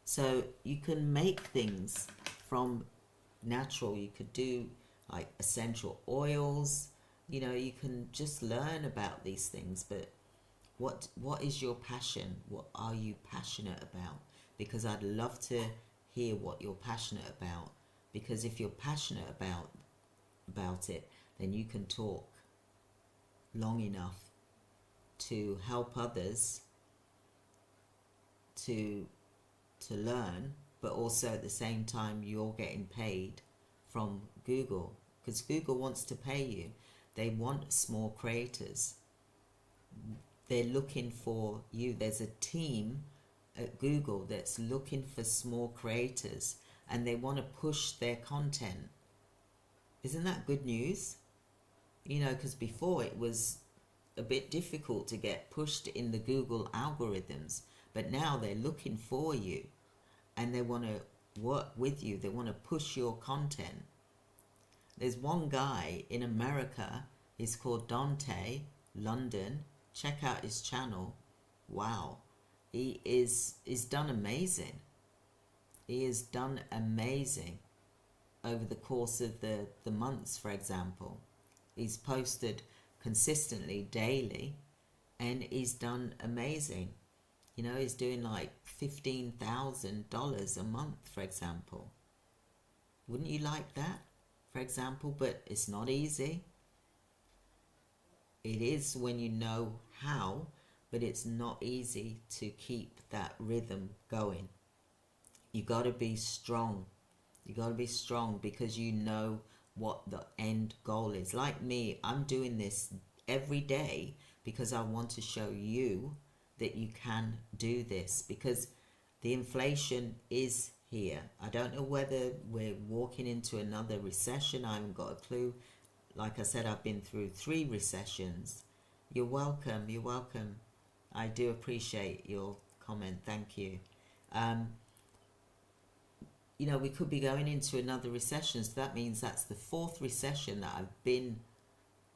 So you can make things from natural. You could do like essential oils. You can just learn about these things. But what is your passion? What are you passionate about? Because I'd love to hear what you're passionate about. Because if you're passionate about it, then you can talk long enough to help others to learn, but also at the same time you're getting paid from Google, because Google wants to pay you. They want small creators. They're looking for you. There's a team at Google that's looking for small creators and they want to push their content. Isn't that good news? You know, because before it was a bit difficult to get pushed in the Google algorithms, but now they're looking for you and they want to work with you. They want to push your content. There's one guy in America, he's called Dante London. Check out his channel. Wow. He's done amazing. He has done amazing over the course of the months, for example. He's posted consistently daily and he's done amazing. You know, he's doing like $15,000 a month, for example. Wouldn't you like that, for example? But it's not easy. It is when you know how, but it's not easy to keep that rhythm going. You got to be strong. You got to be strong because you know what the end goal is. Like me, I'm doing this every day because I want to show you that you can do this, because the inflation is here. I don't know whether we're walking into another recession. I haven't got a clue. Like I said, I've been through 3 recessions. You're welcome. You're welcome. I do appreciate your comment. Thank you. You know, we could be going into another recession. So that means that's the 4th recession that I've been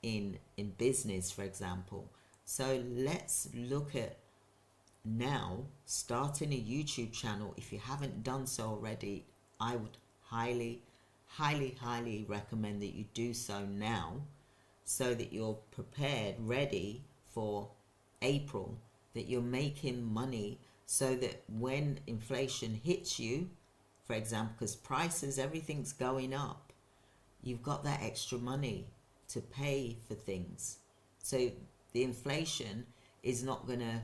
in business, for example. So let's look at now starting a YouTube channel. If you haven't done so already, I would highly recommend that you do so now, so that you're prepared, ready for April, that you're making money, so that when inflation hits you, for example, because prices, everything's going up, you've got that extra money to pay for things. So the inflation is not going to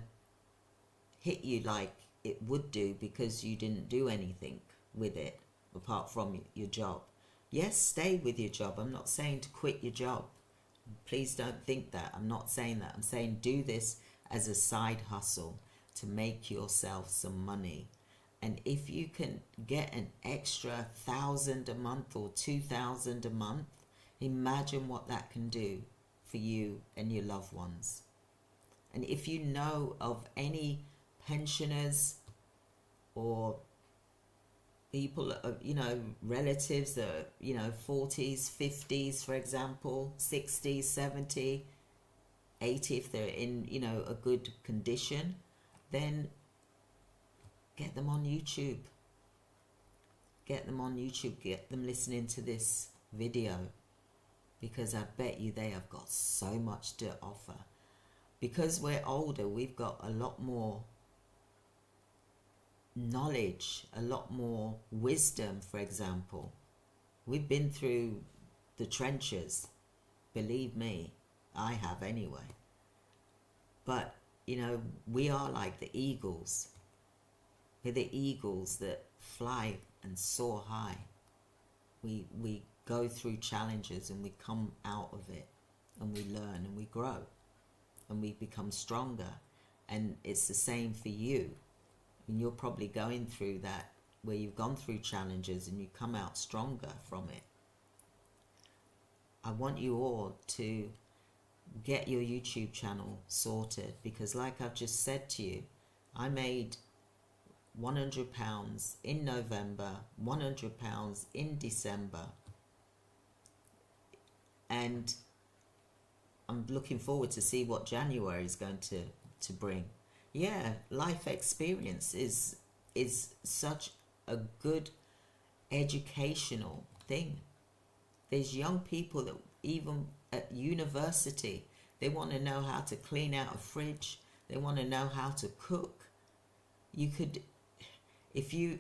hit you like it would do because you didn't do anything with it apart from your job. Yes, stay with your job. I'm not saying to quit your job. Please don't think that. I'm not saying that. I'm saying do this as a side hustle to make yourself some money. And if you can get an extra 1,000 a month or 2,000 a month, imagine what that can do for you and your loved ones. And if you know of any pensioners or people, you know, relatives that are, you know, 40s, 50s, for example, 60s, 70, 80, if they're in, you know, a good condition, then get them on YouTube. Get them on YouTube. Get them listening to this video, because I bet you they have got so much to offer. Because we're older, we've got a lot more knowledge, a lot more wisdom, for example. We've been through the trenches. Believe me, I have anyway. But, you know, we are like the eagles. We're the eagles that fly and soar high. We go through challenges and we come out of it, and we learn and we grow and we become stronger. And it's the same for you. And you're probably going through that, where you've gone through challenges and you come out stronger from it. I want you all to get your YouTube channel sorted, because like I've just said to you, I made £100 in November, £100 in December, and I'm looking forward to see what January is going to bring. Yeah, life experience is such a good educational thing. There's young people that even at university, they want to know how to clean out a fridge. They want to know how to cook. You could, if you're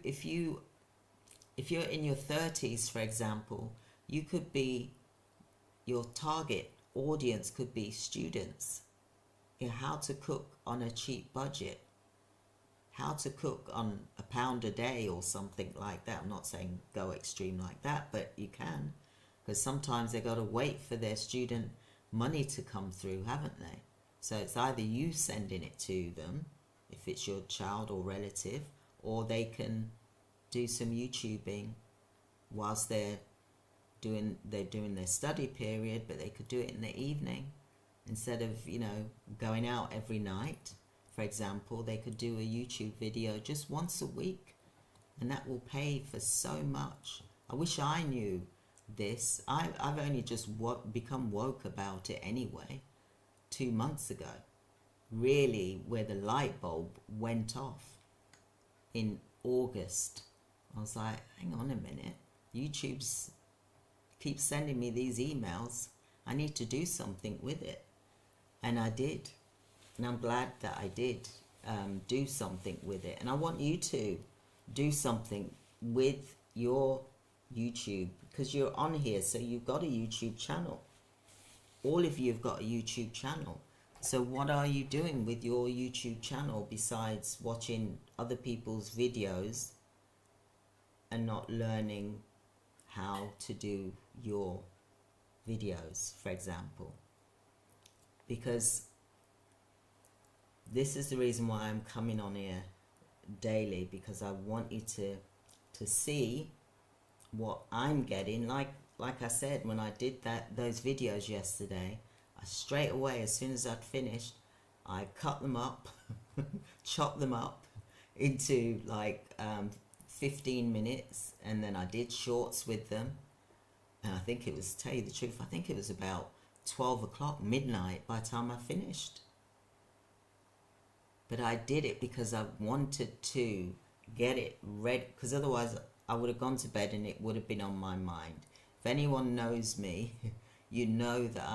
in your 30s, for example, you could be, your target audience could be students. You know, how to cook on a cheap budget, how to cook on £1 a day or something like that. I'm not saying go extreme like that, but you can, because sometimes they got to wait for their student money to come through, haven't they? So it's either you sending it to them if it's your child or relative, or they can do some YouTubing whilst they're doing their study period, but they could do it in the evening instead of, you know, going out every night. For example, they could do a YouTube video just once a week, and that will pay for so much. I wish I knew this. I've only just become woke about it anyway 2 months ago, really, where the light bulb went off in August. I was like, hang on a minute, YouTube's keeps sending me these emails. I need to do something with it. And I did. And I'm glad that I did do something with it. And I want you to do something with your YouTube, because you're on here, so you've got a YouTube channel. All of you have got a YouTube channel. So what are you doing with your YouTube channel besides watching other people's videos and not learning how to do your videos, for example? Because this is the reason why I'm coming on here daily, because I want you to see what I'm getting. Like I said, when I did those videos yesterday, I straight away, as soon as I'd finished, I cut them up, chopped them up into like 15 minutes, and then I did shorts with them. And I think it was, to tell you the truth, I think it was about 12 o'clock, midnight, by the time I finished. But I did it because I wanted to get it ready, because otherwise I would have gone to bed and it would have been on my mind. If anyone knows me, you know that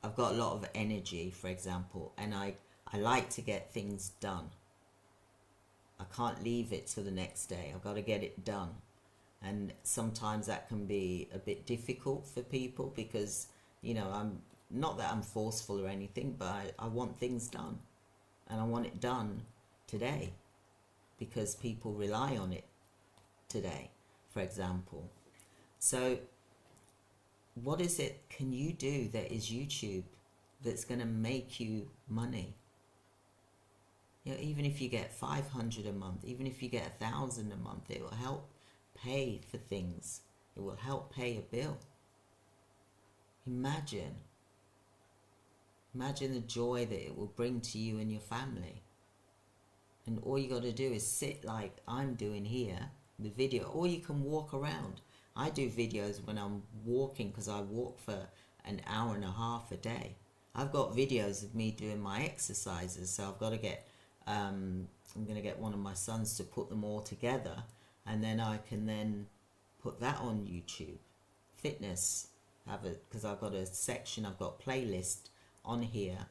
I've got a lot of energy, for example, and I like to get things done. I can't leave it till the next day. I've got to get it done. And sometimes that can be a bit difficult for people, because, you know, I'm not that I'm forceful or anything, but I want things done, and I want it done today because people rely on it today, for example. So what is it can you do that is YouTube that's going to make you money? You know, even if you get 500 a month, even if you get 1,000 a month, it will help pay for things. It will help pay a bill. Imagine the joy that it will bring to you and your family. And all you got to do is sit like I'm doing here, the video, or you can walk around. I do videos when I'm walking, because I walk for an hour and a half a day. I've got videos of me doing my exercises, so I've got to get, I'm going to get one of my sons to put them all together, and then I can then put that on YouTube. Fitness, because I've got a section, I've got playlist on here,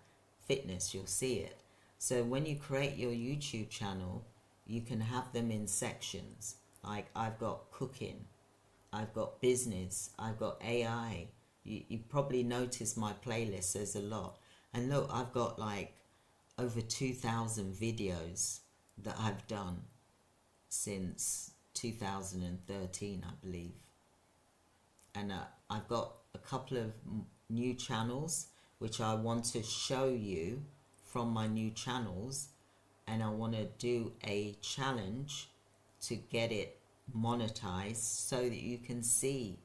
fitness, you'll see it. So when you create your YouTube channel, you can have them in sections. Like I've got cooking, I've got business, I've got AI. You probably notice my playlist, there's a lot. And look, I've got like over 2,000 videos that I've done since 2013, I believe. And I've got a couple of new channels which I want to show you from my new channels, and I want to do a challenge to get it monetized so that you can see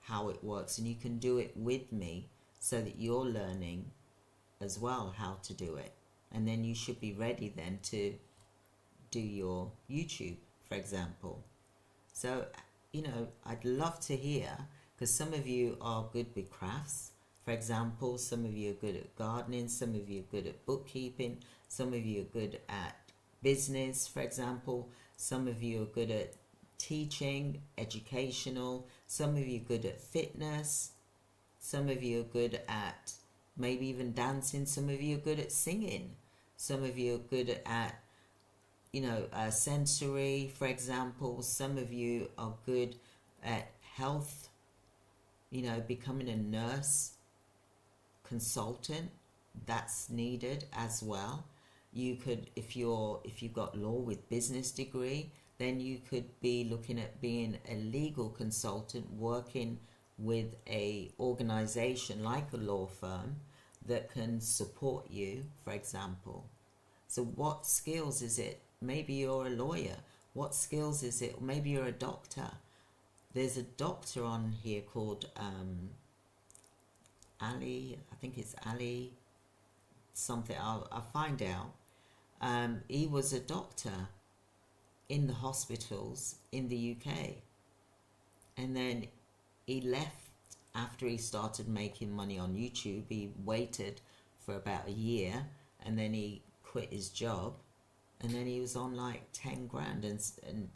how it works, and you can do it with me so that you're learning as well how to do it. And then you should be ready then to do your YouTube, for example. So, you know, I'd love to hear, because some of you are good with crafts. For example, some of you are good at gardening, some of you are good at bookkeeping, some of you are good at business, for example, some of you are good at teaching, educational, some of you are good at fitness, some of you are good at maybe even dancing, some of you are good at singing, some of you are good at, you know, sensory, for example, some of you are good at health, you know, becoming a nurse, consultant, that's needed as well. You could, if you've got law with business degree, then you could be looking at being a legal consultant, working with a organization like a law firm that can support you, for example. So what skills is it? Maybe you're a lawyer. What skills is it? Maybe you're a doctor. There's a doctor on here called Ali. I think it's Ali something. I'll find out. He was a doctor in the hospitals in the UK, and then he left after he started making money on YouTube. He waited for about a year, and then he quit his job, and then he was on like 10 grand and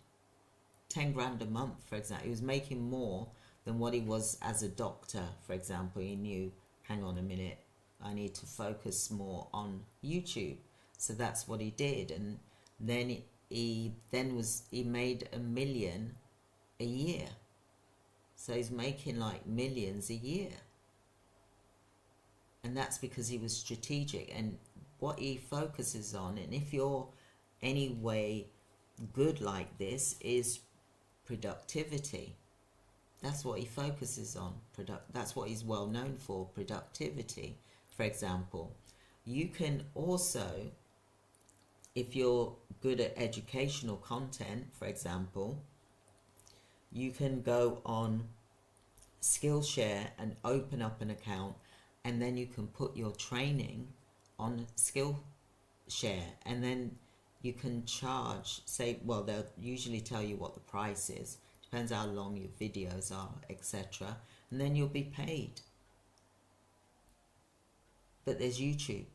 10 grand a month, for example. He was making more than what he was as a doctor, for example. He knew, hang on a minute, I need to focus more on YouTube. So that's what he did, and then he made $1 million a year. So he's making like millions a year, and that's because he was strategic and what he focuses on. And if you're anyway good like this, is productivity. That's what he focuses on. That's what he's well known for, productivity, for example. You can also, if you're good at educational content, for example, you can go on Skillshare and open up an account, and then you can put your training on Skillshare, and then you can charge, say, well, they'll usually tell you what the price is, depends how long your videos are, etc., and then you'll be paid. But there's YouTube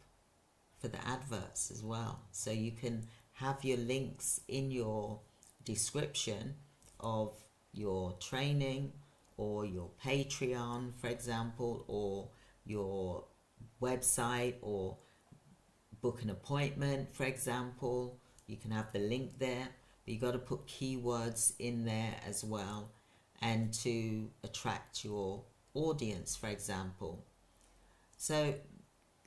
for the adverts as well, so you can have your links in your description of your training or your Patreon, for example, or your website, or book an appointment, for example. You can have the link there, but you got to put keywords in there as well, and to attract your audience, for example. So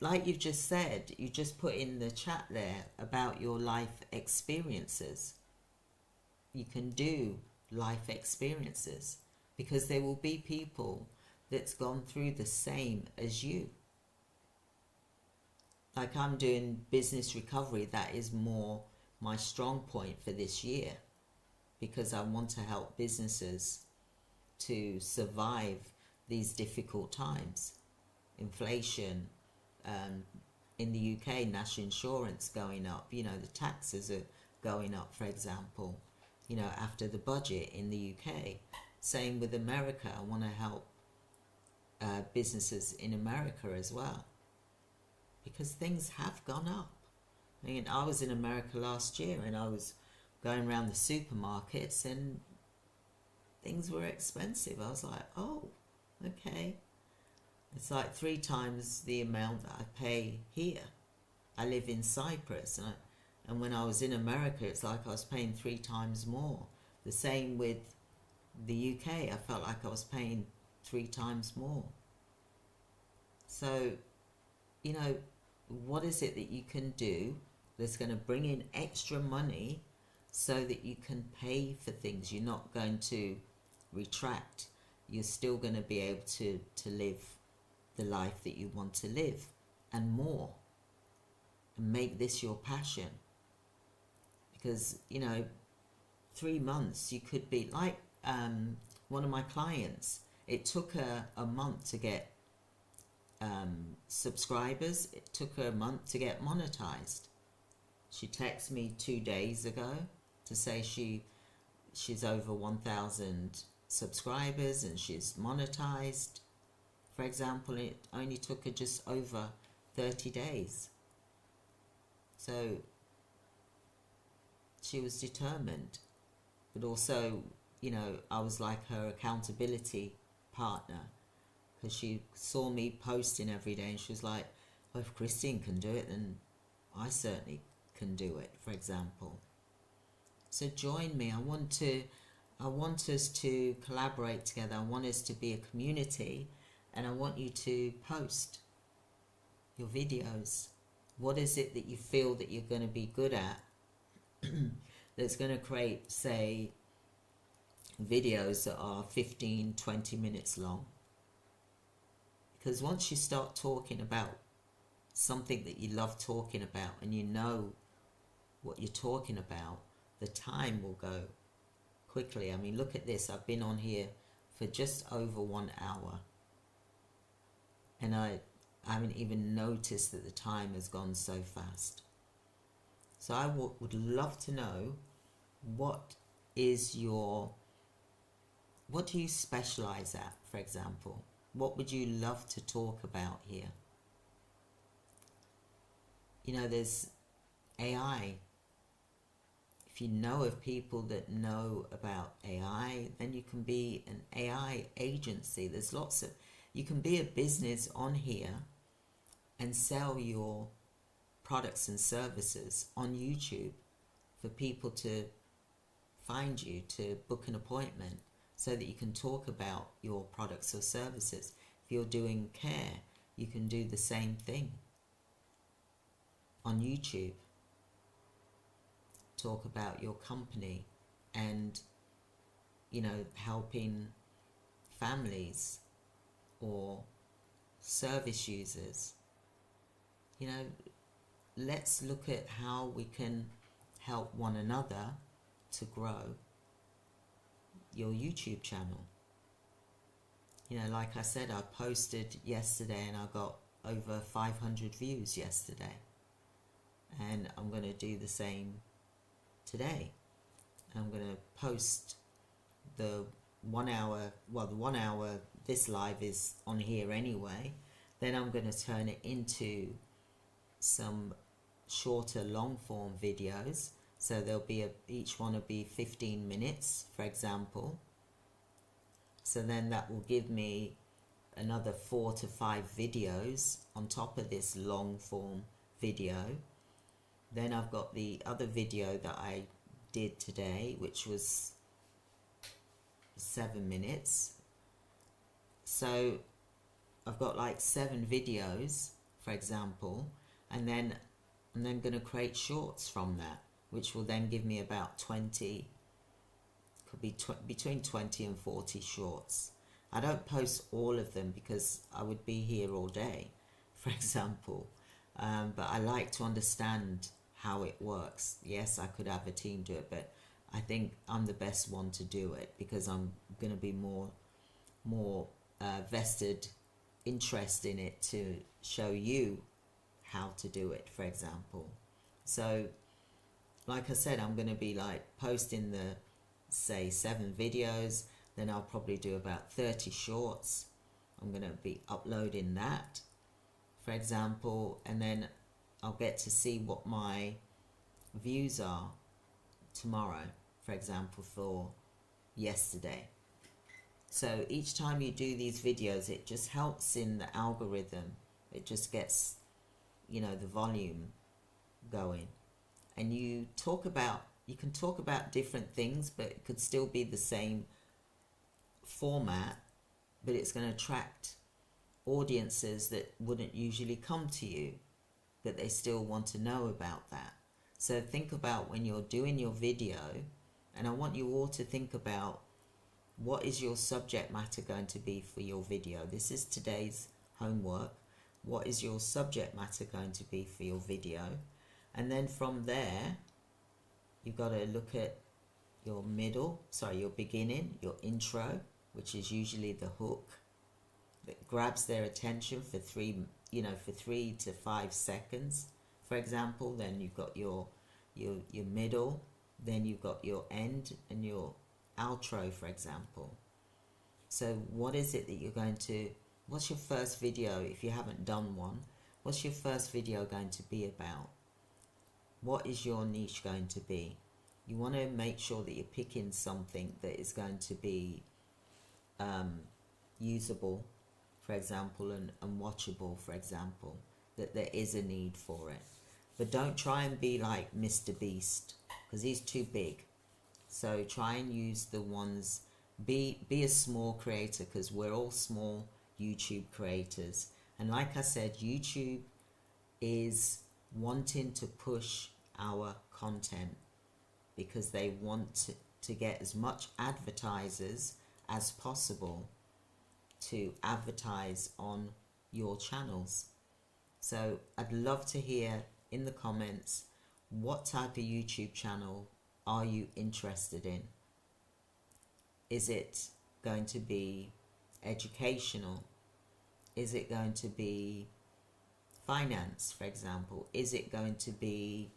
like you've just said, you just put in the chat there about your life experiences. You can do life experiences because there will be people that's gone through the same as you. Like I'm doing business recovery. That is more my strong point for this year, because I want to help businesses to survive these difficult times. Inflation, in the UK, national insurance going up, the taxes are going up, for example, after the budget in the UK. Same with America. I want to help businesses in America as well, because things have gone up. I mean, I was in America last year and I was going around the supermarkets and things were expensive. I was like, oh, okay. It's like 3 times the amount that I pay here. I live in Cyprus, and when I was in America, it's like I was paying 3 times more. The same with the UK. I felt like I was paying 3 times more. So, what is it that you can do that's going to bring in extra money so that you can pay for things? You're not going to retract. You're still going to be able to live the life that you want to live and more, and make this your passion. Because 3 months you could be like one of my clients. It took her a month to get subscribers. It took her a month to get monetized. She texted me 2 days ago to say she's over 1,000 subscribers and she's monetized. For example, it only took her just over 30 days. So she was determined. But also, I was like her accountability partner, because she saw me posting every day and she was like, well, if Christine can do it, then I certainly can do it, for example. So join me. I want us to collaborate together. I want us to be a community. And I want you to post your videos. What is it that you feel that you're going to be good at that's going to create, say, videos that are 15, 20 minutes long? Because once you start talking about something that you love talking about and what you're talking about, the time will go quickly. I mean, look at this. I've been on here for just over 1 hour, and I haven't even noticed that the time has gone so fast. So I would love to know, what do you specialize at, for example? What would you love to talk about here? You know, there's AI. If you know of people that know about AI, then you can be an AI agency. There's lots of, you can be a business on here and sell your products and services on YouTube for people to find you, to book an appointment, so that you can talk about your products or services. If you're doing care, you can do the same thing on YouTube. Talk about your company and, you know, helping families or service users. You know, let's look at how we can help one another to grow your YouTube channel. You know, like I said, I posted yesterday and I got over 500 views yesterday, and I'm going to do the same today. I'm going to post the 1 hour, well, the 1 hour, this live is on here anyway, then I'm going to turn it into some shorter long form videos. So there'll be each one will be 15 minutes, for example. So then that will give me another 4 to 5 videos on top of this long form video. Then I've got the other video that I did today, which was 7 minutes. So I've got like 7 videos, for example, and then I'm going to create shorts from that, which will then give me about 20, could be between 20 and 40 shorts. I don't post all of them because I would be here all day, for example, but I like to understand how it works. Yes, I could have a team do it, but I think I'm the best one to do it because I'm going to be more vested interest in it to show you how to do it, for example. So like I said, I'm going to be like posting the, say, 7 videos, then I'll probably do about 30 shorts. I'm going to be uploading that, for example, and then I'll get to see what my views are tomorrow, for example, for yesterday. So each time you do these videos, it just helps in the algorithm. It just gets, you know, the volume going. And you can talk about different things, but it could still be the same format, but it's going to attract audiences that wouldn't usually come to you, but they still want to know about that. So think about when you're doing your video, and I want you all to think about, what is your subject matter going to be for your video? This is today's homework. What is your subject matter going to be for your video? And then from there, you've got to look at your your beginning, your intro, which is usually the hook that grabs their attention for 3 to 5 seconds, for example. Then you've got your middle, then you've got your end and your outro, for example. So what is it that you're going to, what's your first video, if you haven't done one, what's your first video going to be about? What is your niche going to be? You want to make sure that you're picking something that is going to be usable, for example, and watchable, for example, that there is a need for it. But don't try and be like Mr. Beast, because he's too big. So try and use the ones, be a small creator, because we're all small YouTube creators. And like I said, YouTube is wanting to push our content because they want to get as much advertisers as possible to advertise on your channels. So I'd love to hear in the comments, what type of YouTube channel are you interested in? Is it going to be educational? Is it going to be finance, for example? Is it going to be,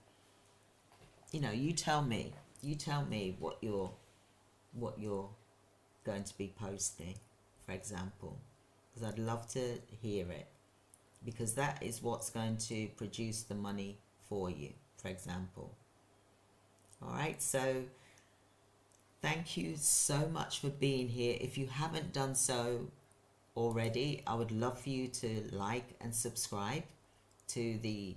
you tell me. You tell me what you're going to be posting, for example, because I'd love to hear it, because that is what's going to produce the money for you, for example. All right, so thank you so much for being here. If you haven't done so already, I would love for you to like and subscribe to the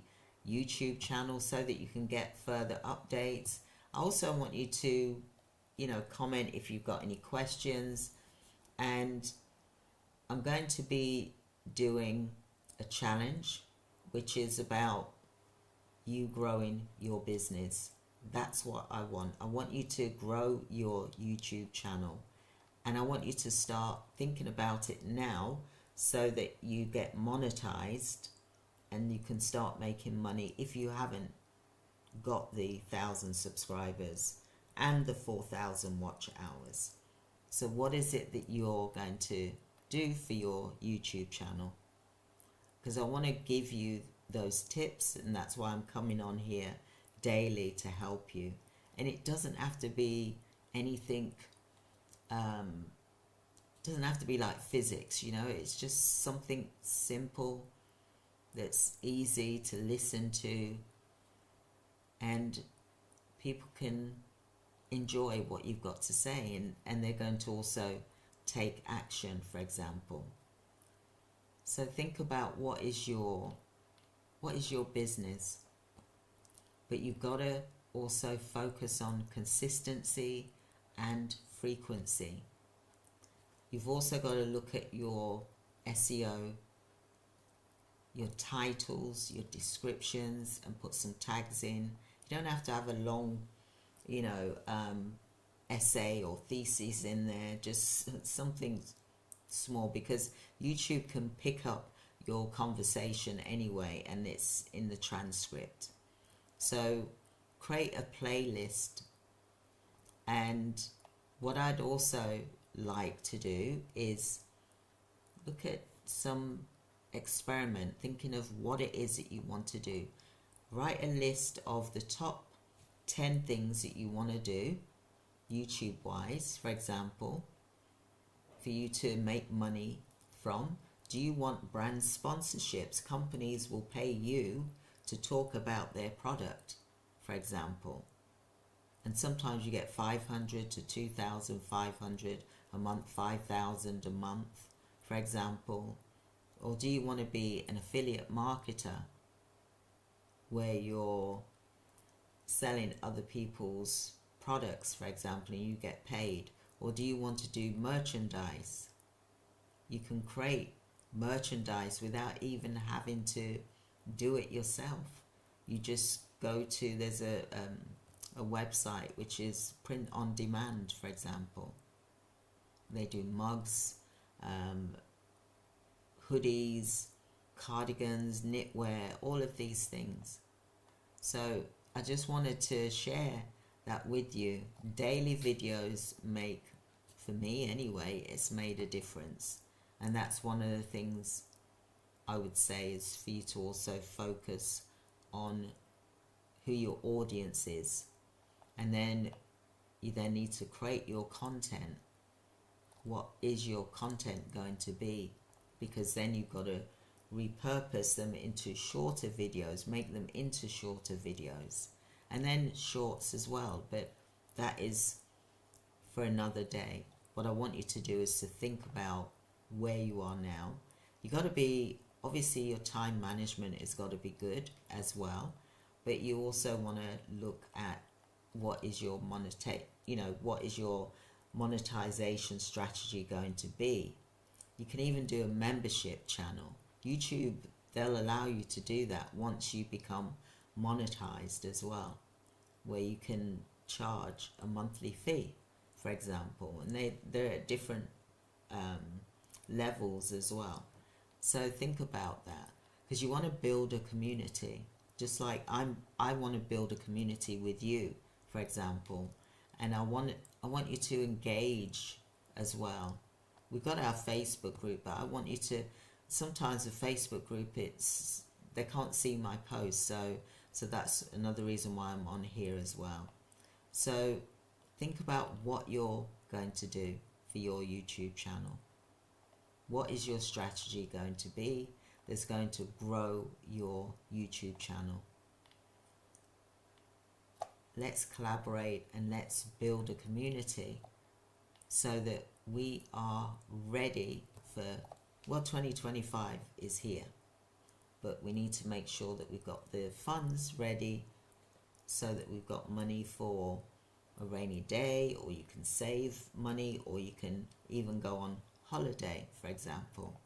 YouTube channel so that you can get further updates. I also want you to, comment if you've got any questions. And I'm going to be doing a challenge, which is about you growing your business. That's what I want. I want you to grow your YouTube channel. And I want you to start thinking about it now so that you get monetized and you can start making money if you haven't got the 1,000 subscribers and the 4,000 watch hours. So what is it that you're going to do for your YouTube channel? Because I want to give you those tips, and that's why I'm coming on here daily to help you. And it doesn't have to be anything, doesn't have to be like physics, it's just something simple that's easy to listen to, and people can enjoy what you've got to say, and they're going to also take action, for example. So think about what is your business, but you've got to also focus on consistency and frequency. You've also got to look at your SEO, your titles, your descriptions, and put some tags in. You don't have to have a long, essay or thesis in there, just something small, because YouTube can pick up your conversation anyway, and it's in the transcript. So create a playlist. And what I'd also like to do is look at some experiment, thinking of what it is that you want to do. Write a list of the top 10 things that you want to do YouTube wise, for example, for you to make money from. Do you want brand sponsorships? Companies will pay you to talk about their product, for example, and sometimes you get 500 to 2,500 a month, 5,000 a month, for example. Or do you want to be an affiliate marketer where you're selling other people's products, for example, and you get paid? Or do you want to do merchandise? You can create merchandise without even having to do it yourself. You just go to, there's a website which is print on demand, for example. They do mugs, hoodies, cardigans, knitwear, all of these things. So I just wanted to share that with you. Daily videos make, for me anyway, it's made a difference. And that's one of the things I would say, is for you to also focus on who your audience is. And then you then need to create your content. What is your content going to be? Because then you've got to repurpose them into shorter videos, make them into shorter videos, and then shorts as well. But that is for another day. What I want you to do is to think about where you are now. You got to be, obviously your time management has got to be good as well, but you also want to look at what is your what is your monetization strategy going to be. You can even do a membership channel. YouTube, they'll allow you to do that once you become monetized as well, where you can charge a monthly fee, for example, and they're at different levels as well. So think about that, because you want to build a community. just like I want to build a community with you, for example, and I want you to engage as well. We've got our Facebook group, but I want you to, sometimes the Facebook group, they can't see my posts, so that's another reason why I'm on here as well. So think about what you're going to do for your YouTube channel. What is your strategy going to be that's going to grow your YouTube channel? Let's collaborate and let's build a community so that we are ready for, well, 2025 is here, but we need to make sure that we've got the funds ready so that we've got money for a rainy day, or you can save money, or you can even go on holiday, for example.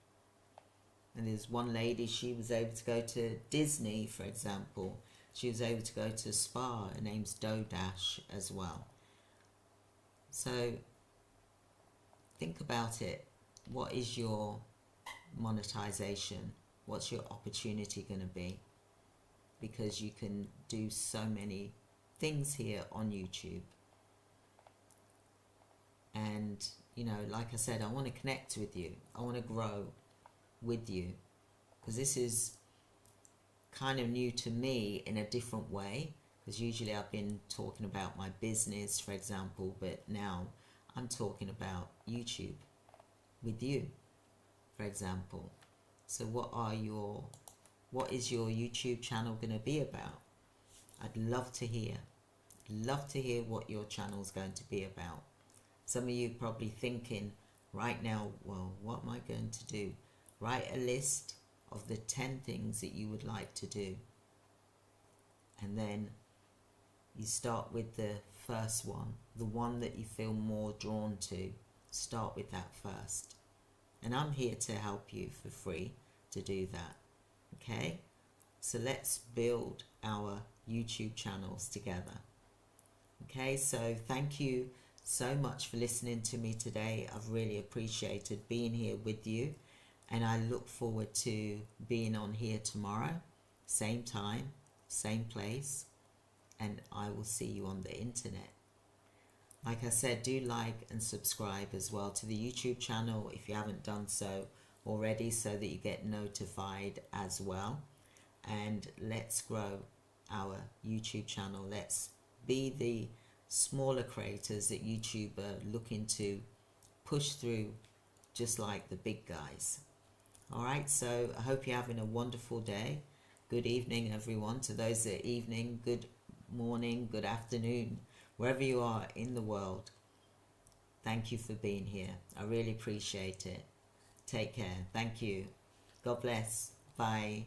And there's one lady, she was able to go to Disney, for example. She was able to go to a spa. Her name's Dash as well. So think about it. What is your monetization? What's your opportunity going to be? Because you can do so many things here on YouTube. And, you know, like I said, I want to connect with you. I want to grow with you, because this is kind of new to me in a different way, because usually I've been talking about my business, for example, but now I'm talking about YouTube with you, for example. So what is your YouTube channel going to be about? I'd love to hear what your channel is going to be about. Some of you probably thinking right now, well, what am I going to do? Write a list of the 10 things that you would like to do. And then you start with the first one, the one that you feel more drawn to. Start with that first. And I'm here to help you for free to do that. Okay? So let's build our YouTube channels together. Okay, so thank you so much for listening to me today. I've really appreciated being here with you, and I look forward to being on here tomorrow, same time, same place, and I will see you on the internet. Like I said, do like and subscribe as well to the YouTube channel if you haven't done so already, so that you get notified as well. And let's grow our YouTube channel. Let's be the smaller creators that YouTube are looking to push through, just like the big guys. Alright, so I hope you're having a wonderful day. Good evening, everyone. To those that are evening, good morning, good afternoon, wherever you are in the world. Thank you for being here. I really appreciate it. Take care. Thank you. God bless. Bye.